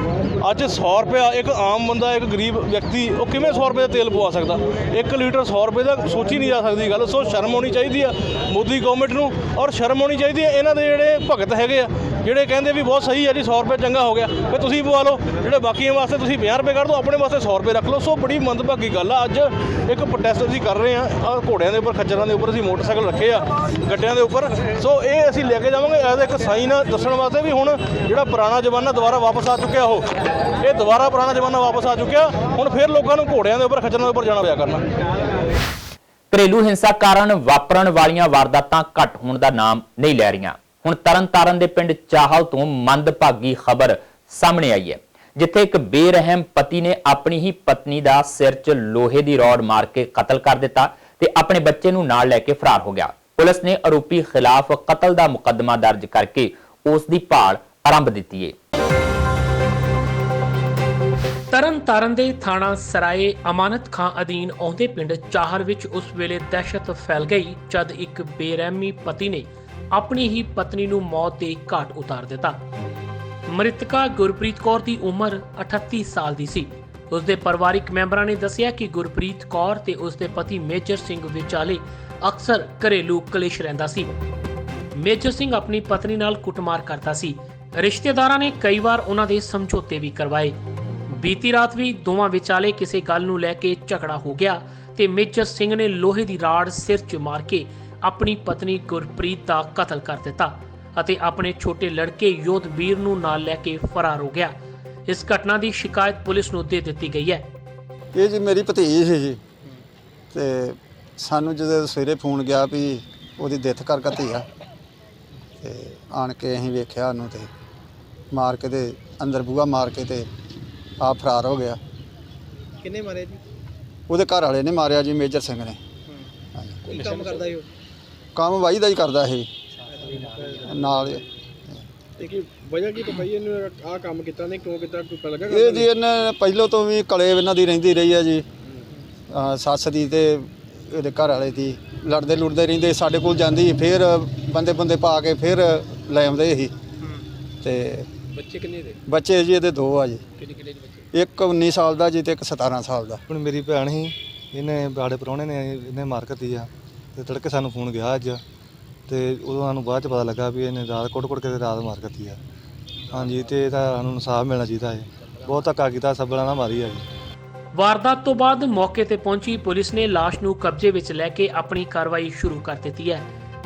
ਅੱਜ 100 ਰੁਪਇਆ ਇੱਕ ਆਮ ਬੰਦਾ, ਇੱਕ ਗਰੀਬ ਵਿਅਕਤੀ, ਉਹ ਕਿਵੇਂ 100 ਰੁਪਏ ਦਾ ਤੇਲ ਪਵਾ ਸਕਦਾ? 1 ਲੀਟਰ 100 ਰੁਪਏ ਦਾ ਸੋਚੀ ਨਹੀਂ ਜਾ ਸਕਦੀ ਗੱਲ। ਸੋ ਸ਼ਰਮ ਆਉਣੀ ਚਾਹੀਦੀ ਆ ਮੋਦੀ ਗਵਰਨਮੈਂਟ ਨੂੰ ਔਰ ਸ਼ਰਮ ਆਉਣੀ ਚਾਹੀਦੀ ਹੈ ਇਹਨਾਂ ਦੇ ਜਿਹੜੇ ਭਗਤ ਹੈਗੇ ਆ, ਜਿਹੜੇ ਕਹਿੰਦੇ ਵੀ ਬਹੁਤ ਸਹੀ ਹੈ ਜੀ 100 ਰੁਪਏ ਚੰਗਾ ਹੋ ਗਿਆ, ਫਿਰ ਤੁਸੀਂ ਪਵਾ ਲਓ। ਜਿਹੜੇ ਬਾਕੀਆਂ ਵਾਸਤੇ ਤੁਸੀਂ 50 ਰੁਪਏ ਕਰ ਦਿਓ, ਆਪਣੇ ਵਾਸਤੇ 100 ਰੁਪਏ ਰੱਖ ਲਓ। ਸੋ ਬੜੀ ਮੰਦਭਾਗੀ ਗੱਲ ਆ। ਅੱਜ ਇੱਕ ਪ੍ਰੋਟੈਸਟ ਅਸੀਂ ਕਰ ਰਹੇ ਹਾਂ ਘੋੜਿਆਂ ਦੇ ਉੱਪਰ, ਖੱਚਰਾਂ ਦੇ ਉੱਪਰ ਅਸੀਂ ਮੋਟਰਸਾਈਕਲ ਰੱਖੇ ਆ, ਗੱਡਿਆਂ ਦੇ ਉੱਪਰ। ਸੋ ਇਹ ਅਸੀਂ ਲੈ ਕੇ ਜਾਵਾਂਗੇ ਐਜ਼ ਇੱਕ ਸਾਈਨ ਦੱਸਣ ਵਾਸਤੇ ਵੀ ਹੁਣ ਜਿਹੜਾ ਪੁਰਾਣਾ ਜ਼ਮਾਨਾ ਦੁਬਾਰਾ ਵਾਪਸ ਆ ਚੁੱਕਿਆ, ਇਹ ਦੁਬਾਰਾ ਪੁਰਾਣਾ ਜ਼ਮਾਨਾ ਵਾਪਸ ਆ ਚੁੱਕਿਆ। ਹੁਣ ਫਿਰ ਲੋਕਾਂ ਨੂੰ ਘੋੜਿਆਂ ਦੇ ਉੱਪਰ, ਖੱਚਰਾਂ ਦੇ ਉੱਪਰ ਜਾਣਾ ਪਿਆ ਕਰਨਾ। ਘਰੇਲੂ ਹਿੰਸਾ ਕਾਰਨ ਵਾਪਰਨ ਵਾਲੀਆਂ ਵਾਰਦਾਤਾਂ ਘੱਟ ਹੋਣ ਦਾ ਨਾਮ ਨਹੀਂ ਲੈ ਰਹੀਆਂ। ਹੁਣ ਤਰਨਤਾਰਨ ਦੇ ਪਿੰਡ ਚਾਹਲ ਤੋਂ ਮੰਦਭਾਗੀ ਖਬਰ ਸਾਹਮਣੇ ਆਈ ਹੈ, ਜਿੱਥੇ ਇੱਕ ਬੇਰਹਿਮ ਪਤੀ ਨੇ ਆਪਣੀ ਹੀ ਪਤਨੀ ਦਾ ਸਿਰ 'ਚ ਲੋਹੇ ਦੀ ਰੋਡ ਮਾਰ ਕੇ ਕਤਲ ਕਰ ਦਿੱਤਾ ਤੇ ਆਪਣੇ ਬੱਚੇ ਨੂੰ ਨਾਲ ਲੈ ਕੇ ਫਰਾਰ ਹੋ ਗਿਆ। ਪੁਲਿਸ ਨੇ ਆਰੋਪੀ ਖਿਲਾਫ ਕਤਲ ਦਾ ਮੁਕੱਦਮਾ ਦਰਜ ਕਰਕੇ ਉਸ ਦੀ ਭਾਲ ਆਰੰਭ ਦਿੱਤੀ ਹੈ। ਤਰਨਤਾਰਨ ਦੇ ਥਾਣਾ ਸਰਾਏ ਅਮਾਨਤ ਖਾਂ ਅਧੀਨ ਆਉਂਦੇ ਪਿੰਡ ਚਾਹਰ ਵਿੱਚ ਉਸ ਵੇਲੇ ਦਹਿਸ਼ਤ ਫੈਲ ਗਈ ਜਦ ਇੱਕ ਬੇਰਹਿਮੀ ਪਤੀ ਨੇ ਆਪਣੀ ਹੀ ਪਤਨੀ ਨੂੰ ਮੌਤ ਦੇ ਘਾਟ ਉਤਾਰ ਦਿੱਤਾ। ਮ੍ਰਿਤਕਾ ਗੁਰਪ੍ਰੀਤ ਕੌਰ ਦੀ ਉਮਰ 38 ਸਾਲ ਦੀ ਸੀ। ਉਸ ਦੇ ਪਰਿਵਾਰਿਕ ਮੈਂਬਰਾਂ ਨੇ ਦੱਸਿਆ ਕਿ ਗੁਰਪ੍ਰੀਤ ਕੌਰ ਤੇ ਉਸ ਦੇ ਪਤੀ ਮੇਜਰ ਸਿੰਘ ਵਿਚਾਲੇ ਅਕਸਰ ਘਰੇਲੂ ਕਲੇਸ਼ ਰਹਿੰਦਾ ਸੀ। ਮੇਜਰ ਸਿੰਘ ਆਪਣੀ ਪਤਨੀ ਨਾਲ ਕੁੱਟਮਾਰ ਕਰਦਾ ਸੀ। ਰਿਸ਼ਤੇਦਾਰਾਂ ਨੇ ਕਈ ਵਾਰ ਉਹਨਾਂ ਦੇ ਸਮਝੌਤੇ ਵੀ ਕਰਵਾਏ। ਬੀਤੀ ਰਾਤ ਵੀ ਦੋਵਾਂ ਵਿਚਾਲੇ ਕਿਸੇ ਗੱਲ ਨੂੰ ਲੈ ਕੇ ਝਗੜਾ ਹੋ ਗਿਆ ਤੇ ਮੇਜਰ ਸਿੰਘ ਨੇ ਲੋਹੇ ਦੀ ਰਾੜ ਸਿਰ 'ਚ ਮਾਰ ਕੇ ਆਪਣੀ ਪਤਨੀ ਗੁਰਪ੍ਰੀਤ ਦਾ ਕਤਲ ਕਰ ਦਿੱਤਾ ਅਤੇ ਆਪਣੇ ਛੋਟੇ ਲੜਕੇ ਯੋਧਵੀਰ ਨੂੰ ਨਾਲ ਲੈ ਕੇ ਫਰਾਰ ਹੋ ਗਿਆ। ਇਸ ਘਟਨਾ ਦੀ ਸ਼ਿਕਾਇਤ ਪੁਲਿਸ ਨੂੰ ਦੇ ਦਿੱਤੀ ਗਈ ਹੈ। ਇਹ ਜੀ ਮੇਰੀ ਭਤੀਜੀ ਸੀ ਜੀ, ਤੇ ਸਾਨੂੰ ਜਦੋਂ ਸਵੇਰੇ ਫੋਨ ਗਿਆ ਵੀ ਉਹਦੀ ਡੈਥ ਕਰ ਦਿੱਤੀ ਆ, ਤੇ ਆਣ ਕੇ ਅਸੀਂ ਵੇਖਿਆ ਉਹਨੂੰ ਤੇ ਮਾਰ ਕੇ ਤੇ ਅੰਦਰ ਬੂਹਾ ਮਾਰ ਕੇ ਤੇ ਆਪ ਫਰਾਰ ਹੋ ਗਿਆ। ਕਿੰਨੇ ਮਾਰਿਆ ਜੀ? ਉਹਦੇ ਘਰ ਵਾਲੇ ਨੇ ਮਾਰਿਆ ਜੀ, ਮੇਜਰ ਸਿੰਘ ਨੇ। ਕੀ ਕੰਮ ਕਰਦਾ ਇਹ? ਕੰਮ ਵਾਹੀ ਦਾ ਹੀ ਕਰਦਾ ਇਹ ਨਾਲ। ਤੇ ਕੀ ਵਜ੍ਹਾ ਕੀ ਪਈ ਇਹਨੂੰ ਆਹ ਕੰਮ ਕੀਤਾ ਨੇ ਕਿਉਂ ਕੀਤਾ ਕੋਈ ਪਤਾ ਲੱਗਾ ਇਹ ਜੀ ਇਹਨਾਂ ਪਹਿਲੋਂ ਤੋਂ ਵੀ ਕਲੇ ਇਹਨਾਂ ਦੀ ਰਹਿੰਦੀ ਰਹੀ ਹੈ ਜੀ, ਸੱਸ ਦੀ ਤੇ ਇਹਦੇ ਘਰ ਵਾਲੇ ਦੀ ਲੜਦੇ ਲੁੜਦੇ ਰਹਿੰਦੇ। ਸਾਡੇ ਕੋਲ ਜਾਂਦੀ ਫਿਰ ਬੰਦੇ ਪਾ ਕੇ ਫਿਰ ਲੈ ਆਉਂਦੇ ਸੀ। ਤੇ ਬੱਚੇ ਕਿੰਨੇ ਦੇ? ਬੱਚੇ ਜੀ ਇਹਦੇ 2 ਆ ਜੀ, ਕਿੰਨੇ ਦੇ ਬੱਚੇ? ਇੱਕ 19 ਸਾਲ ਦਾ ਜੀ ਤੇ ਇੱਕ 17 ਸਾਲ ਦਾ। ਹੁਣ ਮੇਰੀ ਭੈਣ ਸੀ, ਇਹਨੇ ਬਾੜੇ ਪ੍ਰਾਹੁਣੇ ਨੇ ਇਹਨੇ ਮਾਰ ਕਰਤੀ ਆ ਤੇ ਤੜਕੇ ਸਾਨੂੰ ਫੋਨ ਗਿਆ ਅੱਜ, ਤੇ ਉਦੋਂ ਸਾਨੂੰ ਬਾਅਦ ਚ ਪਤਾ ਲੱਗਾ ਵੀ ਇਹਨੇ ਰਾਤ ਕੁੱਟ ਕੇ ਰਾਤ ਮਾਰ ਕਰਤੀ ਆ। ਹਾਂਜੀ, ਤੇ ਇਹਦਾ ਸਾਨੂੰ ਇਨਸਾਫ ਮਿਲਣਾ ਚਾਹੀਦਾ ਹੈ। ਬਹੁਤ ਧੱਕਾ ਕੀਤਾ, ਸੱਬਲਾਂ ਨਾਲ ਮਾਰੀ ਆ ਜੀ। ਵਾਰਦਾਤ ਤੋਂ ਬਾਅਦ ਮੌਕੇ ਤੇ ਪਹੁੰਚੀ ਪੁਲਿਸ ਨੇ ਲਾਸ਼ ਨੂੰ ਕਬਜ਼ੇ ਵਿੱਚ ਲੈ ਕੇ ਆਪਣੀ ਕਾਰਵਾਈ ਸ਼ੁਰੂ ਕਰ ਦਿੱਤੀ ਹੈ।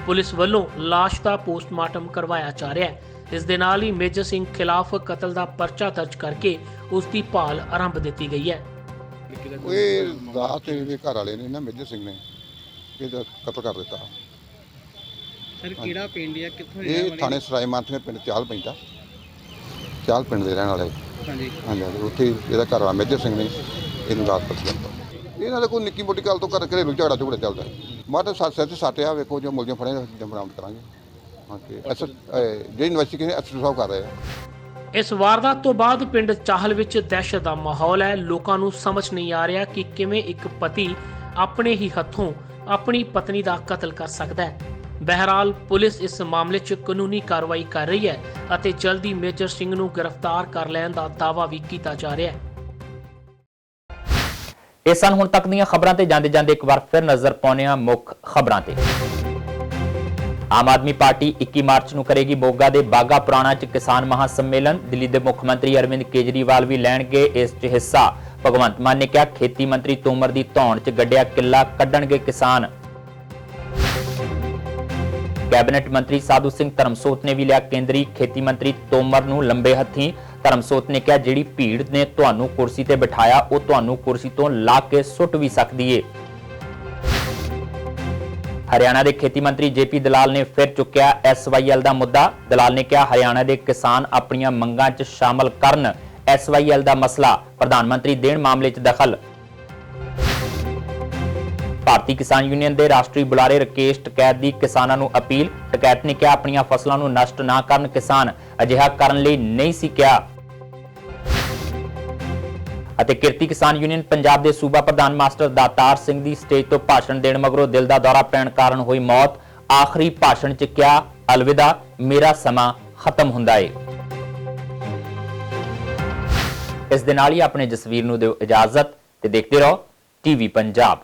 ਪੁਲਿਸ ਵੱਲੋਂ ਲਾਸ਼ ਦਾ ਪੋਸਟਮਾਰਟਮ ਕਰਵਾਇਆ ਜਾ ਰਿਹਾ ਹੈ। ਇਸ ਦੇ ਨਾਲ ਹੀ ਮੇਜਰ ਸਿੰਘ ਖਿਲਾਫ ਕਤਲ ਦਾ ਪਰਚਾ ਦਰਜ ਕਰਕੇ ਉਸ ਦੀ ਭਾਲ ਆਰੰਭ ਦਿੱਤੀ ਗਈ ਹੈ। ਇਹ ਰਾਤ ਦੇ ਘਰ ਵਾਲੇ ਨੇ ਨਾ ਮੇਜਰ ਸਿੰਘ ਨੇ ਇਹਦਾ ਕਤਲ ਕਰ ਦਿੱਤਾ। ਸਰ ਕਿਹੜਾ ਪਿੰਡ ਹੈ, ਕਿੱਥੋਂ ਇਹ ਥਾਣੇ ਸਰਾਏ ਮਾਨਸਾ ਪਿੰਡ ਚਾਲ ਪੈਂਦਾ, ਚਾਲ ਪਿੰਡ ਦੇ ਰਹਿਣ ਵਾਲੇ। ਹਾਂਜੀ ਹਾਂਜੀ, ਉੱਥੇ ਇਹਦਾ ਘਰ ਵਾਲਾ ਮੇਜਰ ਸਿੰਘ ਨੇ ਇਹਨੂੰ ਰਾਤ ਕਤਲ ਕੀਤਾ। ਇਹਨਾਂ ਦਾ ਕੋਈ ਨਿੱਕੀ ਮੋਟੀ ਗੱਲ ਤੋਂ ਘਰੇਲੂ ਝਗੜਾ ਚੱਲਦਾ। ਮਾਤਾ ਸਿਰ ਤੇ ਸੱਟ ਆ, ਵੇਖੋ ਜੋ ਮੁਲਜ਼ਮ ਫੜੇ ਬਰਾਮਦ ਕਰਾਂਗੇ। ਹਾਂਜੀ, ਜਿਹੜੀ ਇਨਵੈਸਟੀਗੇਸ਼ਨ ਐਸਐਸਪੀ ਸਾਹਿਬ ਕਰ ਰਹੇ ਆ। ਇਸ ਵਾਰਦਾਤ ਤੋਂ ਬਾਅਦ ਪਿੰਡ ਚਾਹਲ ਵਿੱਚ ਦਹਿਸ਼ਤ ਦਾ ਮਾਹੌਲ ਹੈ। ਲੋਕਾਂ ਨੂੰ ਸਮਝ ਨਹੀਂ ਆ ਰਿਹਾ ਕਿ ਕਿਵੇਂ ਇੱਕ ਪਤੀ ਆਪਣੇ ਹੀ ਹੱਥੋਂ ਆਪਣੀ ਪਤਨੀ ਦਾ ਕਤਲ ਕਰ ਸਕਦਾ ਹੈ। ਬਹਿਰਾਲ ਪੁਲਿਸ ਇਸ ਮਾਮਲੇ 'ਚ ਕਾਨੂੰਨੀ ਕਾਰਵਾਈ ਕਰ ਰਹੀ ਹੈ ਅਤੇ ਜਲਦੀ ਮੇਜਰ ਸਿੰਘ ਨੂੰ ਗ੍ਰਿਫਤਾਰ ਕਰ ਲੈਣ ਦਾ ਦਾਅਵਾ ਵੀ ਕੀਤਾ ਜਾ ਰਿਹਾ ਹੈ। ਇਹ ਸਨ ਹੁਣ ਤੱਕ ਦੀਆਂ ਖਬਰਾਂ ਤੇ ਜਾਂਦੇ ਜਾਂਦੇ ਇੱਕ ਵਾਰ ਫਿਰ ਨਜ਼ਰ ਪਾਉਂਦੇ ਹਾਂ ਮੁੱਖ ਖਬਰਾਂ ਤੇ। ਆਮ ਆਦਮੀ ਪਾਰਟੀ 21 ਮਾਰਚ ਨੂੰ ਕਰੇਗੀ ਮੋਗਾ ਦੇ ਬਾਗਾ ਪੁਰਾਣਾ 'ਚ ਕਿਸਾਨ ਮਹਾ ਸੰਮੇਲਨ। ਦਿੱਲੀ ਦੇ ਮੁੱਖ ਮੰਤਰੀ ਅਰਵਿੰਦ ਕੇਜਰੀਵਾਲ ਵੀ ਲੈਣਗੇ ਇਸ 'ਚ ਹਿੱਸਾ। ਭਗਵੰਤ ਮਾਨ ਨੇ ਕਿਹਾ ਖੇਤੀ ਮੰਤਰੀ ਤੋਮਰ ਦੀ ਧੌਣ 'ਚ ਗੱਡਿਆ ਕਿੱਲਾ ਕੱਢਣਗੇ ਕਿਸਾਨ। ਕੈਬਨਿਟ ਮੰਤਰੀ ਸਾਧੂ ਸਿੰਘ ਧਰਮਸੋਤ ਨੇ ਵੀ ਲਿਆ ਕੇਂਦਰੀ ਖੇਤੀ ਮੰਤਰੀ ਤੋਮਰ ਨੂੰ ਲੰਬੇ ਹੱਥੀਂ। ਧਰਮਸੋਤ ਨੇ ਕਿਹਾ ਜਿਹੜੀ ਭੀੜ ਨੇ ਤੁਹਾਨੂੰ ਕੁਰਸੀ ਤੇ ਬਿਠਾਇਆ ਉਹ ਤੁਹਾਨੂੰ ਕੁਰਸੀ ਤੋਂ ਲਾ ਕੇ ਸੁੱਟ ਵੀ ਸਕਦੀ ਏ। ਹਰਿਆਣਾ ਦੇ ਖੇਤੀ ਮੰਤਰੀ ਜੇਪੀ ਦਲਾਲ ਨੇ ਫਿਰ ਚੁੱਕਿਆ SYL ਦਾ ਮੁੱਦਾ। ਦਲਾਲ ਨੇ ਕਿਹਾ ਹਰਿਆਣਾ ਦੇ ਕਿਸਾਨ ਆਪਣੀਆਂ ਮੰਗਾਂ 'ਚ ਸ਼ਾਮਲ ਕਰਨ SYL ਦਾ ਮਸਲਾ, ਪ੍ਰਧਾਨ ਮੰਤਰੀ ਦੇਣ ਮਾਮਲੇ 'ਚ ਦਖਲ। ਭਾਰਤੀ ਕਿਸਾਨ ਯੂਨੀਅਨ ਦੇ ਰਾਸ਼ਟਰੀ ਬੁਲਾਰੇ ਰਕੇਸ਼ ਟਕੈਤ ਦੀ ਕਿਸਾਨਾਂ ਨੂੰ ਅਪੀਲ। ਟਕੈਤ ਨੇ ਕਿਹਾ ਆਪਣੀਆਂ ਫਸਲਾਂ ਨੂੰ ਨਸ਼ਟ ਨਾ ਕਰਨ ਕਿਸਾਨ, ਅਜਿਹਾ ਕਰਨ ਲਈ ਨਹੀਂ ਸੀ ਕਿਹਾ। ਅਤੇ ਕਿਰਤੀ ਕਿਸਾਨ ਯੂਨੀਅਨ ਪੰਜਾਬ ਦੇ ਸੂਬਾ ਪ੍ਰਧਾਨ ਮਾਸਟਰ ਦਾਤਾਰ ਸਿੰਘ ਦੀ ਸਟੇਜ ਤੋਂ ਭਾਸ਼ਣ ਦੇਣ ਮਗਰੋਂ ਦਿਲ ਦਾ ਦੌਰਾ ਪੈਣ ਕਾਰਨ ਹੋਈ ਮੌਤ। ਆਖਰੀ ਭਾਸ਼ਣ 'ਚ ਕਿਹਾ ਅਲਵਿਦਾ, ਮੇਰਾ ਸਮਾਂ ਖਤਮ ਹੁੰਦਾ ਏ। ਇਸ ਦੇ ਨਾਲ ਹੀ ਆਪਣੇ ਜਸਵੀਰ ਨੂੰ ਦਿਓ ਇਜਾਜ਼ਤ ਤੇ ਦੇਖਦੇ ਰਹੋ TV ਪੰਜਾਬ।